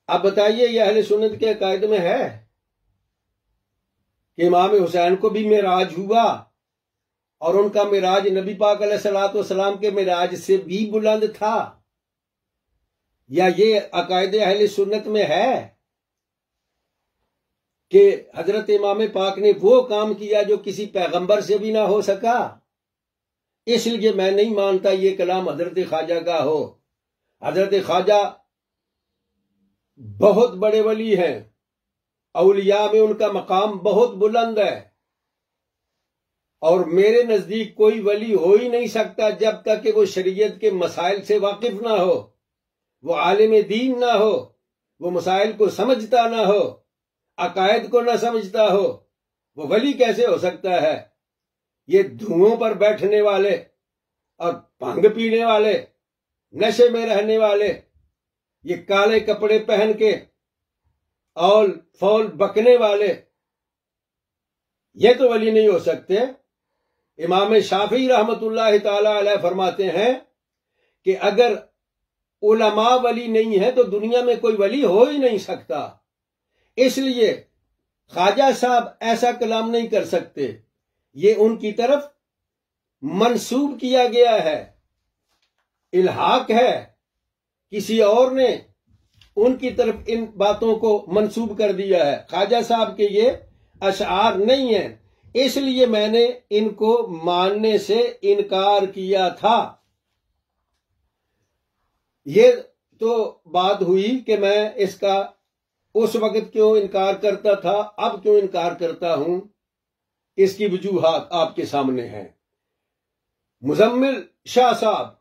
अब बताइए, यह अहले सुन्नत के अकायद में है कि इमाम हुसैन को भी मेराज हुआ और उनका मेराज नबी पाक अलैहिस्सलातु वस्सलाम के मेराज से भी बुलंद था? या ये अकायद अहले सुन्नत में है कि हजरत इमाम पाक ने वो काम किया जो किसी पैगंबर से भी ना हो सका? इसलिए मैं नहीं मानता ये कलाम हजरत ख्वाजा का हो। हजरत ख्वाजा बहुत बड़े वली हैं, औलिया में उनका मकाम बहुत बुलंद है, और मेरे नजदीक कोई वली हो ही नहीं सकता जब तक कि वो शरीयत के मसाइल से वाकिफ ना हो, वो आलिम दीन ना हो, वो मसाइल को समझता ना हो, अकायद को ना समझता हो। वो वली कैसे हो सकता है? ये धुओं पर बैठने वाले और भंग पीने वाले, नशे में रहने वाले, ये काले कपड़े पहन के और फौल बकने वाले, ये तो वली नहीं हो सकते। इमाम शाफी रहमतुल्लाह ताला अलैह फरमाते हैं कि अगर उलमा वली नहीं है तो दुनिया में कोई वली हो ही नहीं सकता। इसलिए ख्वाजा साहब ऐसा कलाम नहीं कर सकते, ये उनकी तरफ मंसूब किया गया है, इल्हाक है, किसी और ने उनकी तरफ इन बातों को मंसूब कर दिया है। ख्वाजा साहब के ये अशआर नहीं है, इसलिए मैंने इनको मानने से इनकार किया था। ये तो बात हुई कि मैं इसका उस वक्त क्यों इनकार करता था, अब क्यों इनकार करता हूं, इसकी वजूहात आपके सामने हैं। मुजम्मिल शाह साहब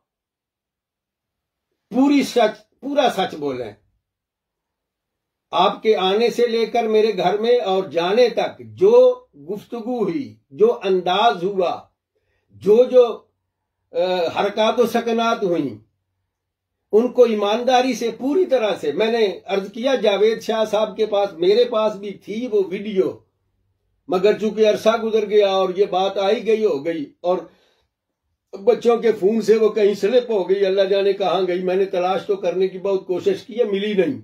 पूरा सच बोलें। आपके आने से लेकर मेरे घर में और जाने तक जो गुफ्तगू हुई, जो अंदाज हुआ, जो हरकत व सकनात हुई, उनको ईमानदारी से पूरी तरह से मैंने अर्ज किया। जावेद शाह साहब के पास, मेरे पास भी थी वो वीडियो, मगर चूंकि अरसा गुजर गया और ये बात आई गई हो गई और बच्चों के फोन से वो कहीं स्लिप हो गई, अल्लाह जाने कहां गई। मैंने तलाश तो करने की बहुत कोशिश की है, मिली नहीं।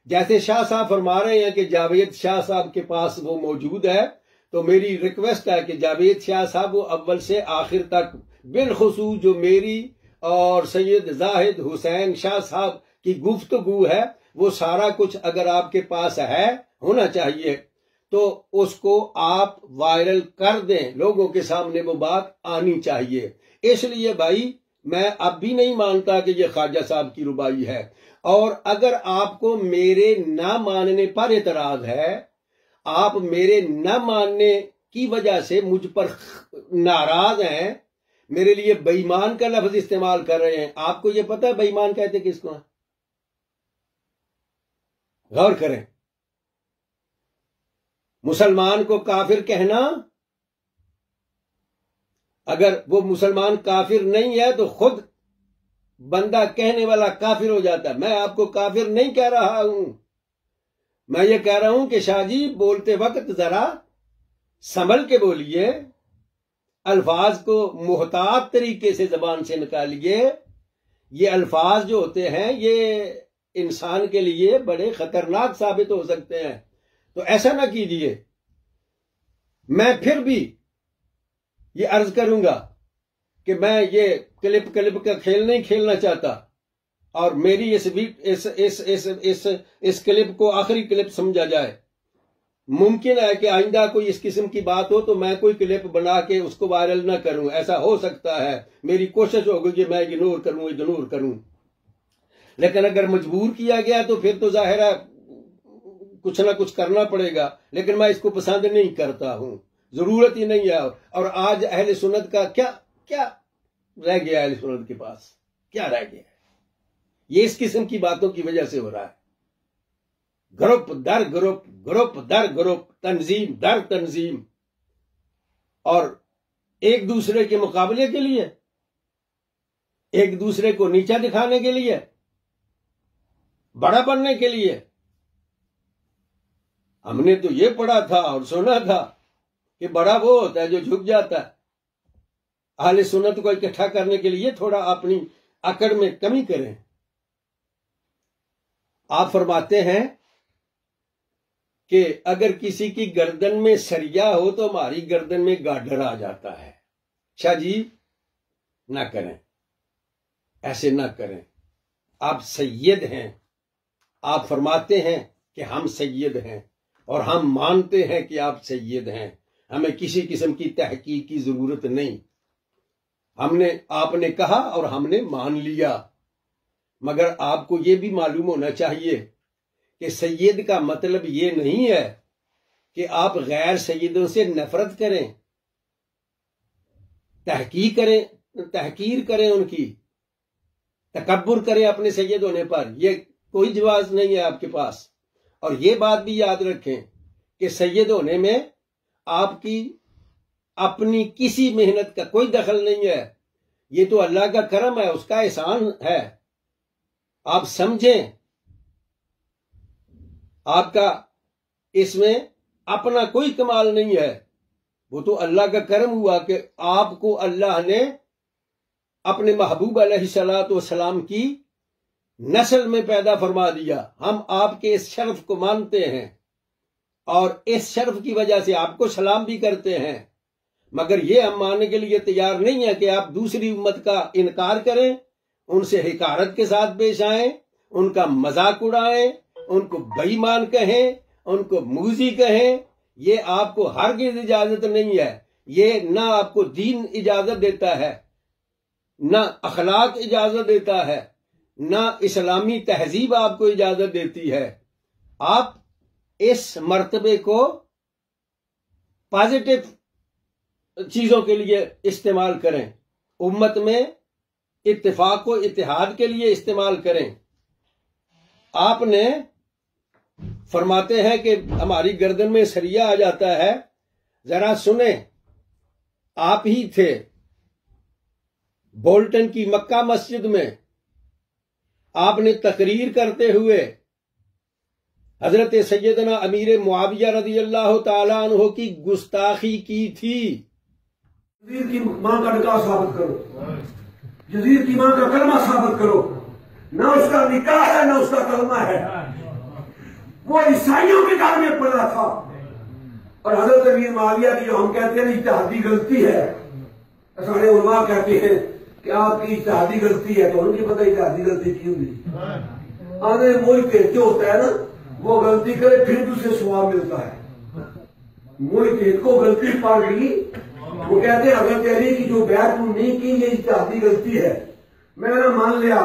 जैसे शाह साहब फरमा रहे हैं कि जावेद शाह साहब के पास वो मौजूद है, तो मेरी रिक्वेस्ट है कि जावेद शाह साहब वो अव्वल से आखिर तक, बिलखुसूस जो मेरी और सैयद जाहिद हुसैन शाह साहब की गुफ्तगू है, वो सारा कुछ अगर आपके पास है, होना चाहिए, तो उसको आप वायरल कर दें, लोगों के सामने वो बात आनी चाहिए। इसलिए भाई मैं अब भी नहीं मानता कि ये ख्वाजा साहब की रुबाई है। और अगर आपको मेरे न मानने पर एतराज है, आप मेरे न मानने की वजह से मुझ पर नाराज हैं, मेरे लिए बेईमान का लफ्ज इस्तेमाल कर रहे हैं। आपको यह पता है बेईमान कहते किसको है? गौर करें। मुसलमान को काफिर कहना, अगर वो मुसलमान काफिर नहीं है तो खुद बंदा कहने वाला काफिर हो जाता है। मैं आपको काफिर नहीं कह रहा हूं, मैं ये कह रहा हूं कि शाहजी बोलते वक्त जरा संभल के बोलिए, अल्फाज को मुहतात तरीके से जबान से निकालिए। ये अल्फाज जो होते हैं ये इंसान के लिए बड़े खतरनाक साबित हो सकते हैं, तो ऐसा ना कीजिए। मैं फिर भी ये अर्ज करूंगा कि मैं ये क्लिप का खेल नहीं खेलना चाहता, और मेरी इस क्लिप को आखिरी क्लिप समझा जाए। मुमकिन है कि आइंदा कोई इस किस्म की बात हो तो मैं कोई क्लिप बना के उसको वायरल ना करूं, ऐसा हो सकता है। मेरी कोशिश होगी कि मैं इग्नोर करूं, लेकिन अगर मजबूर किया गया तो फिर तो जाहिर है कुछ ना कुछ करना पड़ेगा। लेकिन मैं इसको पसंद नहीं करता हूं, जरूरत ही नहीं है। और आज अहले सुन्नत का क्या रह गया? अहले सुन्नत के पास क्या रह गया? ये इस किस्म की बातों की वजह से हो रहा है। ग्रुप दर ग्रुप, तंजीम दर तंजीम, और एक दूसरे के मुकाबले के लिए, एक दूसरे को नीचा दिखाने के लिए, बड़ा बनने के लिए। हमने तो ये पढ़ा था और सुना था कि बड़ा वो होता है जो झुक जाता है। अहले सुन्नत को इकट्ठा करने के लिए थोड़ा अपनी अकड़ में कमी करें। आप फरमाते हैं कि अगर किसी की गर्दन में सरिया हो तो हमारी गर्दन में गाडर आ जाता है। शाह जी ना करें, ऐसे ना करें। आप सैयद हैं, आप फरमाते हैं कि हम सैयद हैं और हम मानते हैं कि आप सैयद हैं। हमें किसी किस्म की तहकीक की जरूरत नहीं। आपने कहा और हमने मान लिया। मगर आपको ये भी मालूम होना चाहिए कि सैयद का मतलब ये नहीं है कि आप गैर सैयदों से नफरत करें, तहकीर करें, उनकी तकब्बुर करें अपने सैयद होने पर। ये कोई जवाब नहीं है आपके पास। और ये बात भी याद रखें कि सैयद होने में आपकी अपनी किसी मेहनत का कोई दखल नहीं है। ये तो अल्लाह का करम है, उसका एहसान है। आप समझें, आपका इसमें अपना कोई कमाल नहीं है। वो तो अल्लाह का करम हुआ कि आपको अल्लाह ने अपने महबूब अलैहिस्सलाम की नस्ल में पैदा फरमा दिया। हम आपके इस शर्फ को मानते हैं और इस शर्फ की वजह से आपको सलाम भी करते हैं, मगर ये हम मानने के लिए तैयार नहीं है कि आप दूसरी उम्मत का इनकार करें, उनसे हिकारत के साथ पेश आएं, उनका मजाक उड़ाएं, उनको बेईमान कहें, उनको मूजी कहें। ये आपको हरगिज़ इजाजत नहीं है। ये ना आपको दीन इजाजत देता है, ना अखलाक इजाजत देता है, ना इस्लामी तहजीब आपको इजाजत देती है। आप इस मर्तबे को पॉजिटिव चीजों के लिए इस्तेमाल करें, उम्मत में इत्तेफाक को इत्तेहाद के लिए इस्तेमाल करें। आपने फरमाते हैं कि हमारी गर्दन में सरिया आ जाता है। जरा सुने, आप ही थे बोल्टन की मक्का मस्जिद में, आपने तकरीर करते हुए हजरत सैयदना अमीर मुआविया रज़ी अल्लाह ताला अन्हु की गुस्ताखी की थी। जजीर की मां का निकाह साबित करो, जजीर की मां का कलमा साबित करो। ना उसका निकाह है ना उसका कलमा है। वो ईसाइयों के घर में पड़ा था और हजरत अमीर मुआविया की जो हम कहते हैं इज्तिहादी गलती है, सारे उलमा कहते हैं कि आपकी इज्तिहादी गलती है, तो उनकी पता इज्तिहादी गलती क्यों नहीं। आने मुजतहिद जो होता है ना, वो गलती करे फिर भी उसे सवाब मिलता है। मुजतहिद को गलती पड़ गई, वो कहते हैं हजरत अली की जो बैत नहीं की ये इज्तिहादी गलती है। मैंने मान लिया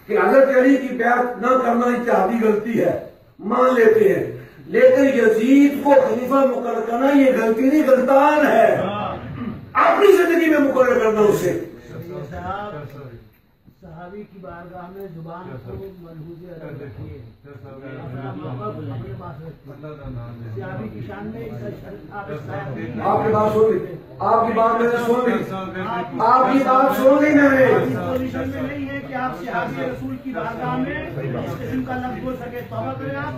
कि हजरत अली की बैत न करना इज्तिहादी गलती है, मान लेते हैं, लेकिन यजीद को खलीफा मुकर्रर करना ये गलती नहीं, गलतान है। अपनी जिंदगी में मुकर्रर करना उसे। सहाबी की बारगाह में जुबान को मलहूज़ रखिए, सहाबी की शान में आपकी बात सुन ली, आपकी बात मैंने सुन ली, आपकी बात सुन ली मैंने। पोजीशन में नहीं है कि आप सहाबी रसूल की बारगाह में इस किस्म का लफ्ज़ बोल सके। तौबा करें आप।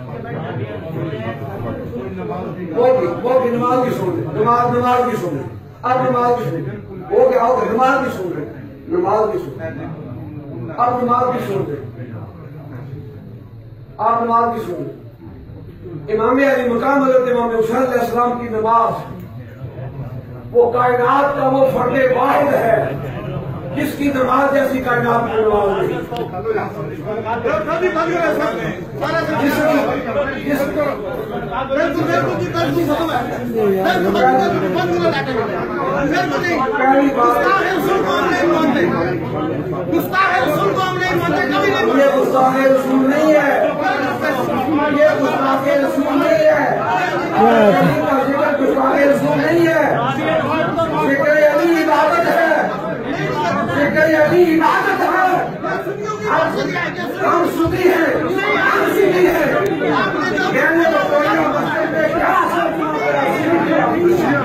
वो भी नमाज की सुन ले, नमाज की सुन ले, अब नमाज की सुन, वो क्या होगा, नमाज की सुन ले, नमाज की सुन, अब नमाज की सुन ले, आप नमाज की सुन। इमाम अली मकाम हज़रत इमाम हुसैन अलैहिस्सलाम की नमाज वो कायनात का वो फर्द वाहिद है जिसकी नमाज जैसी कायनात में नमाज नहीं। ये गुस्ताखे रसूल नहीं है, ये गुस्ताखे रसूल नहीं है, गुस्ताखे रसूल नहीं है। जिक्र अली इबादत है, जिक्र अली इबादत है। हम सुनी है, हम सुनी है। कहने को कोई मस्जिद में क्या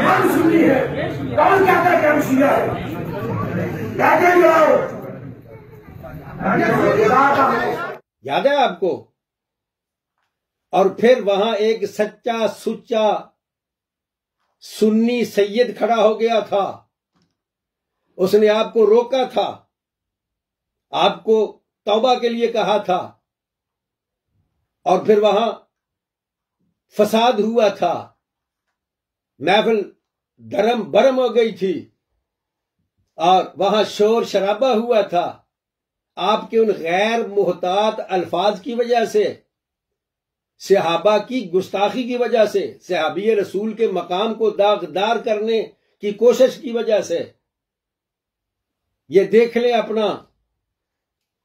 हम सुनी है। कौन कहता है कि हम शिया है? कहते जाओ। याद है आपको? और फिर वहां एक सच्चा सुच्चा सुन्नी सैयद खड़ा हो गया था, उसने आपको रोका था, आपको तौबा के लिए कहा था, और फिर वहां फसाद हुआ था, महफिल धर्म भरम हो गई थी और वहां शोर शराबा हुआ था। आपके उन गैर मुहतात अल्फाज की वजह से, सहाबा की गुस्ताखी की वजह से, सहाबी रसूल के मकाम को दागदार करने की कोशिश की वजह से, ये देख लें अपना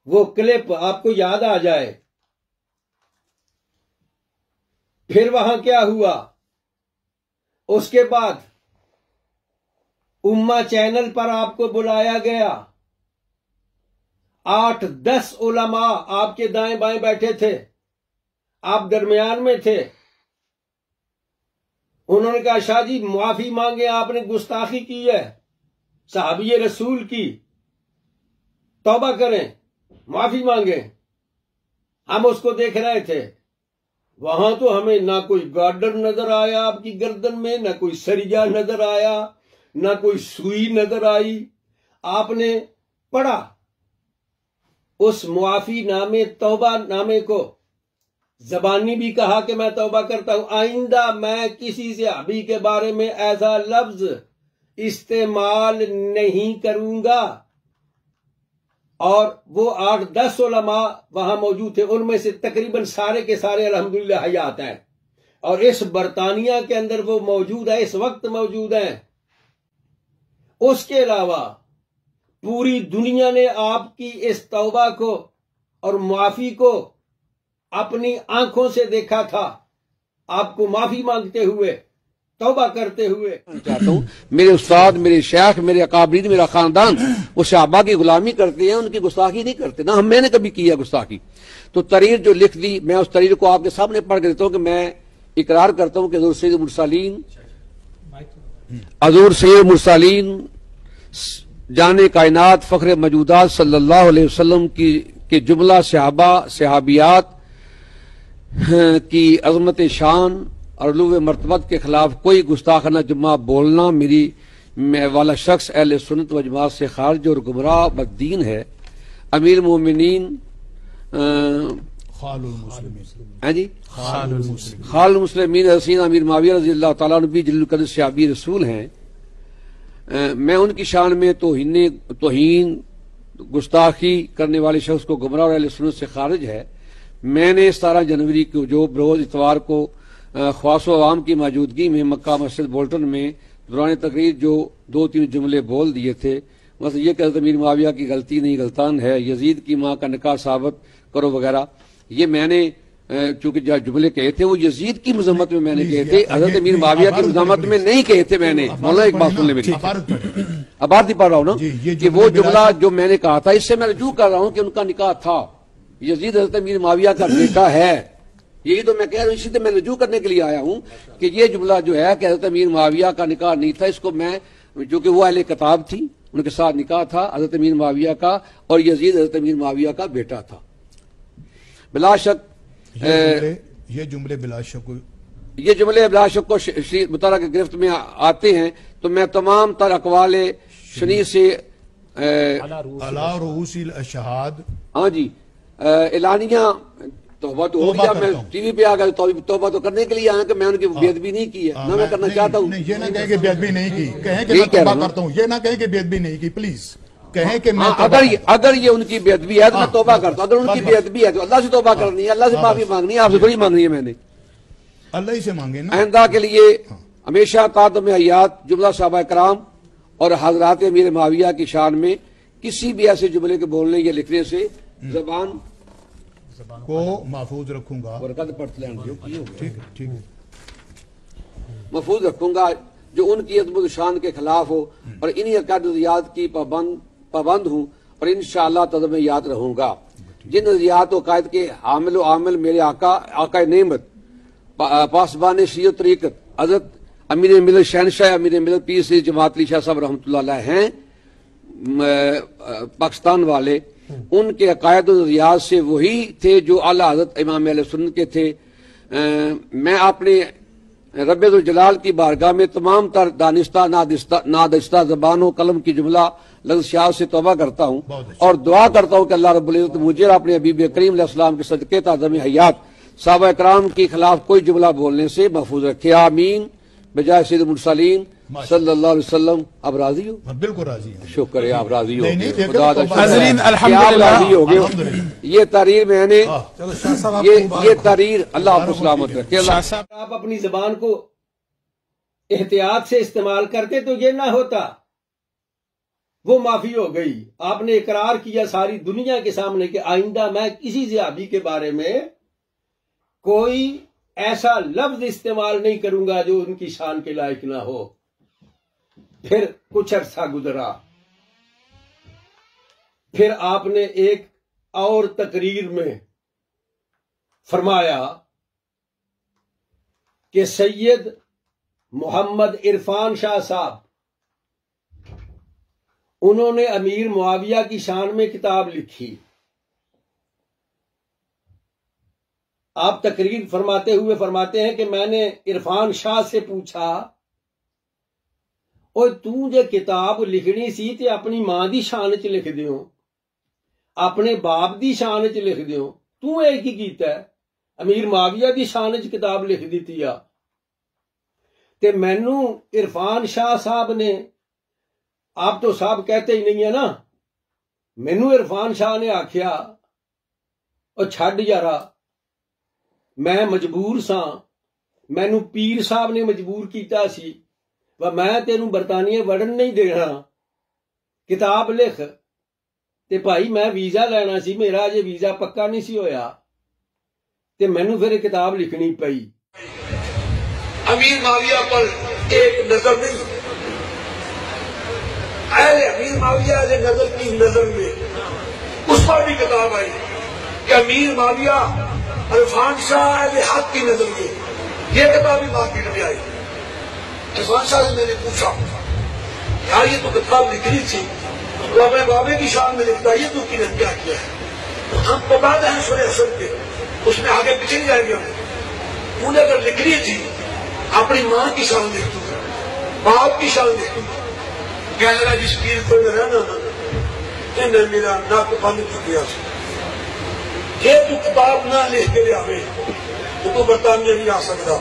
वो क्लिप आपको याद आ जाए। फिर वहां क्या हुआ? उसके बाद उम्मा चैनल पर आपको बुलाया गया। 8-10 उलमा आपके दाएं बाएं बैठे थे, आप दरमियान में थे। उन्होंने कहा शाह जी माफी मांगे, आपने गुस्ताखी की है सहाबी रसूल की, तौबा करें, माफी मांगे। हम उसको देख रहे थे। वहां तो हमें ना कोई गार्डर नजर आया आपकी गर्दन में, ना कोई सरिया नजर आया, ना कोई सुई नजर आई। आपने पढ़ा उस मुआफी नामे तौबा नामे को, जबानी भी कहा कि मैं तौबा करता हूं, आइंदा मैं किसी सहाबी के बारे में ऐसा लफ्ज इस्तेमाल नहीं करूंगा। और वो 8-10 उलमा वहां मौजूद थे, उनमें से तकरीबन सारे के सारे अल्हम्दुलिल्लाह हयात हैं और इस बरतानिया के अंदर वो मौजूद है, इस वक्त मौजूद हैं। उसके अलावा पूरी दुनिया ने आपकी इस तौबा को और माफी को अपनी आंखों से देखा था, आपको माफी मांगते हुए, तौबा करते हुए। चाहता हूँ मेरे उस्ताद, मेरे शेख, मेरे अकाबरीन, मेरा खानदान वो सहाबा की गुलामी करते हैं, उनकी गुस्ताखी नहीं करते ना। मैंने कभी किया गुस्ताखी। तो तरीर जो लिख दी, मैं उस तरीर को आपके सामने पढ़ के देता हूँ कि मैं इकरार करता हूँ कि हजूर सैयद मुरसलीन जाने कायनात फख्र मौजूदात सल्लल्लाहु अलैहि वसल्लम के जुमला सहाबा सहाबियात की अजमत शान और लुवे मर्तबत के खिलाफ कोई गुस्ताखाना जुम्मा बोलना मेरी वाला शख्स अहले सुन्नत व जमात से खारिज और गुमराह बद्दीन है। अमीर मोमिनीन खालुल मुस्लिमीन हसीन अमीर माविया रज़ी अल्लाह तआला अन्हु भी जलीलुल क़द्र सहाबी रसूल हैं। मैं उनकी शान में तौहीन गुस्ताखी करने वाले शख्स को गुमराह और अहले सुन्नत से खारिज है। मैंने 17 जनवरी को जो रोज इतवार को ख्वास अवाम की मौजूदगी में मक्का मस्जिद बोल्टन में दौरान तकरीर जो 2-3 जुमले बोल दिए थे, मतलब ये कहते अमीर मुआविया की गलती नहीं गलतान है, यजीद की मां का निकाह साबित करो वगैरह, ये मैंने चूंकि जो जुमले कहे थे वो यजीद की मजम्मत में मैंने कहे थे, हजरत अमीर मुआविया की मजम्मत में नहीं कहे थे मैंने। मौलाना एक बात सुन ले मेरी, अब बात नहीं पढ़ रहा हूं ना कि वो जुमला जो मैंने कहा था इससे मैं रजू कर रहा हूं कि उनका निकाह था, यजीद हजरत अमीर मुआविया का बेटा है, यही तो मैं कह रहा हूं। इसी से मैं रजू करने के लिए आया हूं कि ये जुमला जो है कि हजरत अमीर मुआविया का निकाह नहीं था, इसको मैं, चूंकि वो अहले किताब थी, उनके साथ निकाह था हजरत अमीर मुआविया का और यजीद हजरत अमीर मुआविया का बेटा था। बिलाशक ये जुमले बिलाशक को श्री मुताला की गिरफ्त में आते हैं, तो मैं तमाम तर अकवाले शनी से अला रूसिल अशहाद, हाँ जी, एलानिया तौबा तो हो गया, मैं टीवी पे आ गया, तौबा तो करने के लिए आया कि मैं उनकी बेदबी नहीं की है, ना मैं करना चाहता हूँ। ये ना कहें कि बेदबी नहीं की, कहें कि मैं तौबा करता हूँ, ये ना कहें कि बेदबी नहीं की, प्लीज कहें कि मैं अगर ये उनकी बेदबी है तो मैं तौबा करता हूँ, अगर उनकी बेदबी है तो अल्लाह से तौबा करनी है, अल्लाह से माफी मांगनी है, आपसे थोड़ी मांगनी है मैंने, अल्लाह ही से मांगे ना। आइंदा के लिए हमेशा तादम हयात जुमला साहबा कराम और हजरात अमीर मुआविया की शान में किसी भी ऐसे जुमले के बोलने या लिखने से जबान को महफूज रखूंगा, ठीक महफूज रखूंगा जो उनकी अज़मत शान के खिलाफ हो और इन्हीं अकायद की पाबंद हूं और इंशाअल्लाह तदम याद रहूंगा। जिन नज़रियात व कायद के हामिल आमिल मेरे आका नेमत पासबान शरीयत तरीक़त हज़रत अमीर मिलत शहनशाह अमीर मिलत पीर सैयद जमात अली शाह साहब रहमतुल्लाह अलैह हैं पाकिस्तान वाले, उनके अकायद नज़रियात से वही थे जो आला हज़रत इमाम अहले सुन्नत के थे। मैं अपने रब्बुल जलाल की बारगाह में तमाम तर दानिस्ता नादिस्ता ज़बानों कलम की जुमला लफ्ज़ से तौबा करता हूँ और दुआ करता हूँ कि अल्लाह रब्बुल इज़्ज़त मुझे अपने हबीब करीम अलैहिस्सलाम के सदक़े ताज़म हयात सहाबा किराम के खिलाफ कोई जुमला बोलने से महफूज रखे। आमीन बजाय सैयद मुरसलीन सल्लल्लाहु अलैहि वसल्लम। आप राजी हो? बिल्कुल राजी हूं। शुक्र है आप राजी हो, हज़रीन अल्हम्दुलिल्लाह राजी हो गए। ये तारीर मैंने ये तारीर अल्लाह आपको सलामत रखे। आप अपनी जबान को एहतियात से इस्तेमाल करते तो ये ना होता, वो माफी हो गई। आपने इकरार किया सारी दुनिया के सामने कि आइंदा मैं किसी सहाबी के बारे में कोई ऐसा लफ्ज इस्तेमाल नहीं करूंगा जो उनकी शान के लायक ना हो। फिर कुछ अरसा गुजरा, फिर आपने एक और तकरीर में फरमाया कि सैयद मोहम्मद इरफान शाह साहब, उन्होंने अमीर मुआविया की शान में किताब लिखी। आप तकरीर फरमाते हुए फरमाते हैं कि मैंने इरफान शाह से पूछा, और तू जे किताब लिखनी सी ते अपनी मां दी शान च लिख दियो, अपने बाप दी शान च लिख दियो। तू ये की कीता है? अमीर माविया दी शान च किताब लिख दी आ। ते मैनू इरफान शाह साहब ने, आप तो साहब कहते ही नहीं है ना, मैनू इरफान शाह ने आख्या और छड़ यारा, मैं मजबूर सा, मैनू पीर साहब ने मजबूर किया सी, व मैं तेनू बरतानिया वड़न नहीं देना, किताब लिख। ते भाई मैं वीजा लेना सी, मेरा अजे वीजा पक्का नहीं सी होया, ते मैनू फिर किताब लिखनी पई। अमीर माविया पर एक नजर नहीं, अहले अमीर माविया ने नजर की नजर में उस पर भी किताब आई कि अमीर माविया इरफान शाह अहले हक की नजर में, ये किताब भी मार्केट में आई। इरफान शाह से मैंने पूछा, यार ये तो किताब लिखनी थी, तो अपने बाबे की शान में लिखता, ये तो किने क्या किया है? तो हम तो बात है सुरे असर के, उसमें आगे पीछे नहीं जाएंगे। उन्हें अगर लिखनी थी अपनी मां की शान लिख दू, बाप की शान लिख दू, कहना जिस पीर को रहना इन्हें मेरा नक बंद चुकिया। जे तू किताब ना लिख के लियावे तो तू बरतानिया नहीं आ सकता।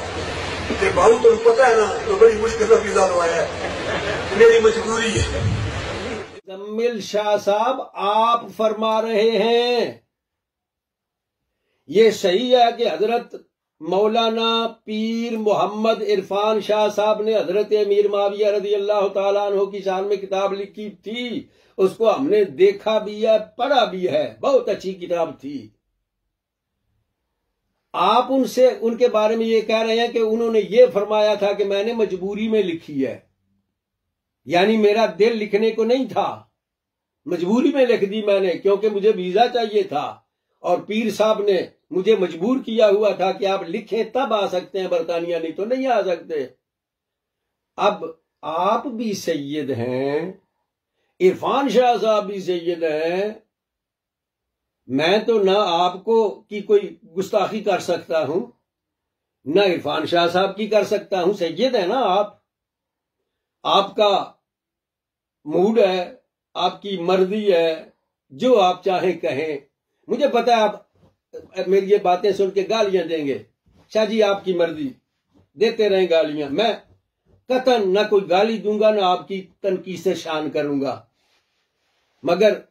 बाबू तुम पता है ना, तो बड़ी मुश्किल का वीजा लवाया है, मेरी मजबूरी है। मुज़म्मिल शाह साहब आप फरमा रहे हैं, ये सही है कि हजरत मौलाना पीर मोहम्मद इरफान शाह साहब ने हजरत अमीर माविया रज़ी अल्लाह तआला अन्हु की शान में किताब लिखी थी, उसको हमने देखा भी है, पढ़ा भी है, बहुत अच्छी किताब थी। आप उनसे उनके बारे में ये कह रहे हैं कि उन्होंने ये फरमाया था कि मैंने मजबूरी में लिखी है, यानी मेरा दिल लिखने को नहीं था, मजबूरी में लिख दी मैंने, क्योंकि मुझे वीजा चाहिए था और पीर साहब ने मुझे मजबूर किया हुआ था कि आप लिखें तब आ सकते हैं बरतानिया, नहीं तो नहीं आ सकते। अब आप भी सैयद हैं, इरफान शाह साहब भी सैयद हैं, मैं तो ना आपको की कोई गुस्ताखी कर सकता हूं, ना इरफान शाह साहब की कर सकता हूं, सैयद है ना आप, आपका मूड है, आपकी मर्जी है, जो आप चाहें कहें। मुझे पता है आप मेरी ये बातें सुन के गालियां देंगे, शाह जी आपकी मर्जी, देते रहें गालियां, मैं कतन ना कोई गाली दूंगा ना आपकी तनकीद से शान करूंगा। मगर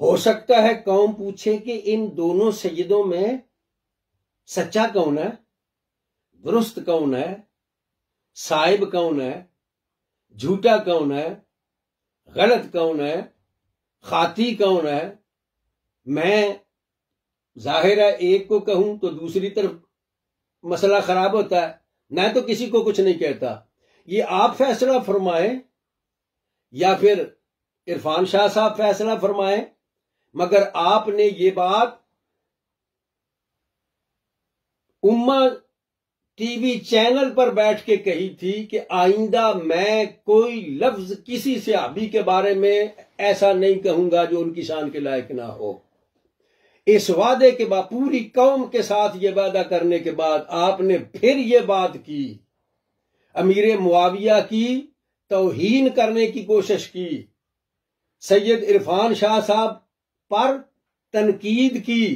हो सकता है कौम पूछे कि इन दोनों सैयदों में सच्चा कौन है, दुरुस्त कौन है, साहिब कौन है, झूठा कौन है, गलत कौन है, खाती कौन है। मैं जाहिर है एक को कहूं तो दूसरी तरफ मसला खराब होता है, मैं तो किसी को कुछ नहीं कहता, ये आप फैसला फरमाएं या फिर इरफान शाह साहब फैसला फरमाएं। मगर आपने ये बात उम्मा टीवी चैनल पर बैठ के कही थी कि आइंदा मैं कोई लफ्ज किसी सहाबी के बारे में ऐसा नहीं कहूंगा जो उनकी शान के लायक ना हो। इस वादे के बाद, पूरी कौम के साथ ये वादा करने के बाद, आपने फिर ये बात की, अमीर मुआविया की तौहीन करने की कोशिश की, सैयद इरफान शाह साहब पर तनकीद की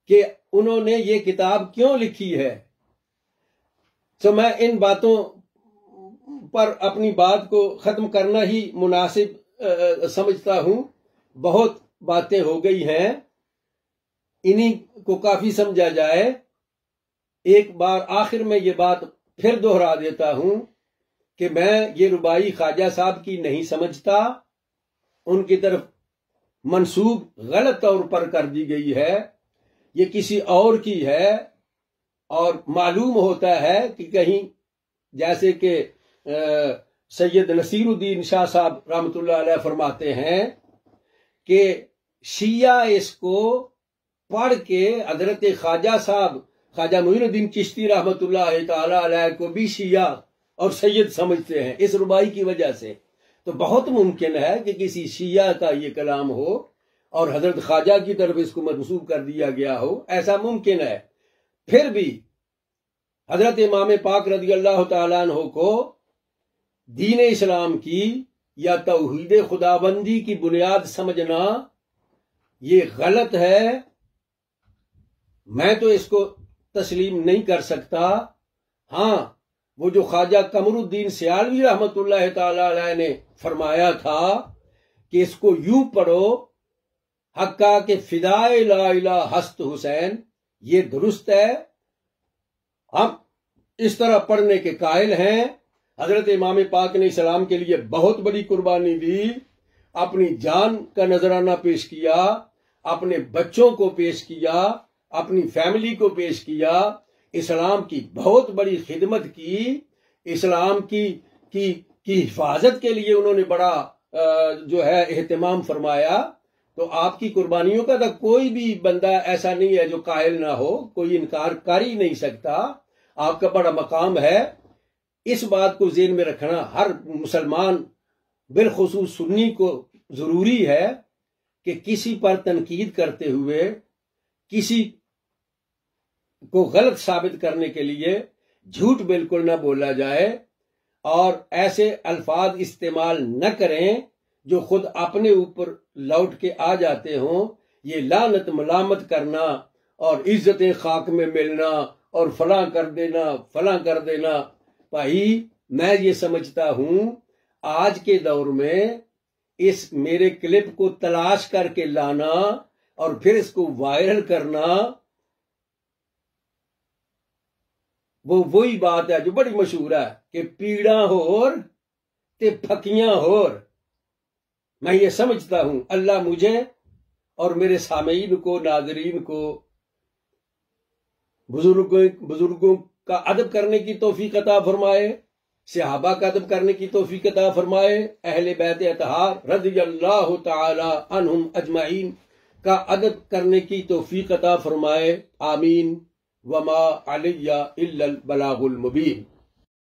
कि उन्होंने ये किताब क्यों लिखी है। तो मैं इन बातों पर अपनी बात को खत्म करना ही मुनासिब समझता हूं। बहुत बातें हो गई हैं, इन्हीं को काफी समझा जाए। एक बार आखिर में ये बात फिर दोहरा देता हूं कि मैं ये रुबाई ख्वाजा साहब की नहीं समझता, उनकी तरफ मंसूब गलत तौर पर कर दी गई है, ये किसी और की है। और मालूम होता है कि कहीं जैसे कि सैयद नसीरुद्दीन शाह साहब रहमतुल्लाह अलैह फरमाते हैं कि शिया इसको पढ़ के हजरत ख्वाजा साहब, ख्वाजा मुईनुद्दीन चिश्ती रहमतुल्लाह तआला अलैह को भी शिया और सैयद समझते हैं इस रुबाई की वजह से। तो बहुत मुमकिन है कि किसी शिया का ये कलाम हो और हजरत ख्वाजा की तरफ इसको मंसूब कर दिया गया हो, ऐसा मुमकिन है। फिर भी हजरत इमाम पाक रज़ी अल्लाह तआला अन्हु को दीन इस्लाम की या तौहीद खुदाबंदी की बुनियाद समझना ये गलत है। मैं तो इसको तस्लीम नहीं कर सकता। हाँ, वो जो ख्वाजा कमरुद्दीन सियालवी रहमतुल्लाह ताला अलैह ने फरमाया था कि इसको यूं पढ़ो, हक्का के फिदाए ला इलाहा हस्त हुसैन, ये दुरुस्त है। हम इस तरह पढ़ने के कायल हैं। हजरत इमाम पाक ने इस्लाम के लिए बहुत बड़ी कुर्बानी दी, अपनी जान का नजराना पेश किया, अपने बच्चों को पेश किया, अपनी फैमिली को पेश किया, इस्लाम की बहुत बड़ी खिदमत की, इस्लाम की हिफाजत के लिए उन्होंने बड़ा जो है एहतमाम फरमाया। तो आपकी कुर्बानियों का तो कोई भी बंदा ऐसा नहीं है जो कायल ना हो, कोई इनकार कर ही नहीं सकता। आपका बड़ा मकाम है। इस बात को ज़हन में रखना हर मुसलमान बिलखुसूस सुन्नी को जरूरी है कि किसी पर तनकीद करते हुए किसी को गलत साबित करने के लिए झूठ बिल्कुल न बोला जाए और ऐसे अल्फाज इस्तेमाल न करें जो खुद अपने ऊपर लौट के आ जाते हों। ये लानत मलामत करना और इज्जतें खाक में मिलना और फलां कर देना, भाई मैं ये समझता हूं आज के दौर में इस मेरे क्लिप को तलाश करके लाना और फिर इसको वायरल करना, वो वही बात है जो बड़ी मशहूर है कि पीड़ा होर ते फकियां होर। मैं ये समझता हूं अल्लाह मुझे और मेरे सामीन को, नाज़रीन को बुजुर्गों का अदब करने की तौफीक अता फरमाए, सहाबा का अदब करने की तौफीक अता फरमाए, अहले बैत अतहार रज़ियल्लाहु तआला अन्हुम अजमाइन का अदब करने की तौफीक अता फरमाए। आमीन। वमा अलैया इल्लल बलागुल मुबीन।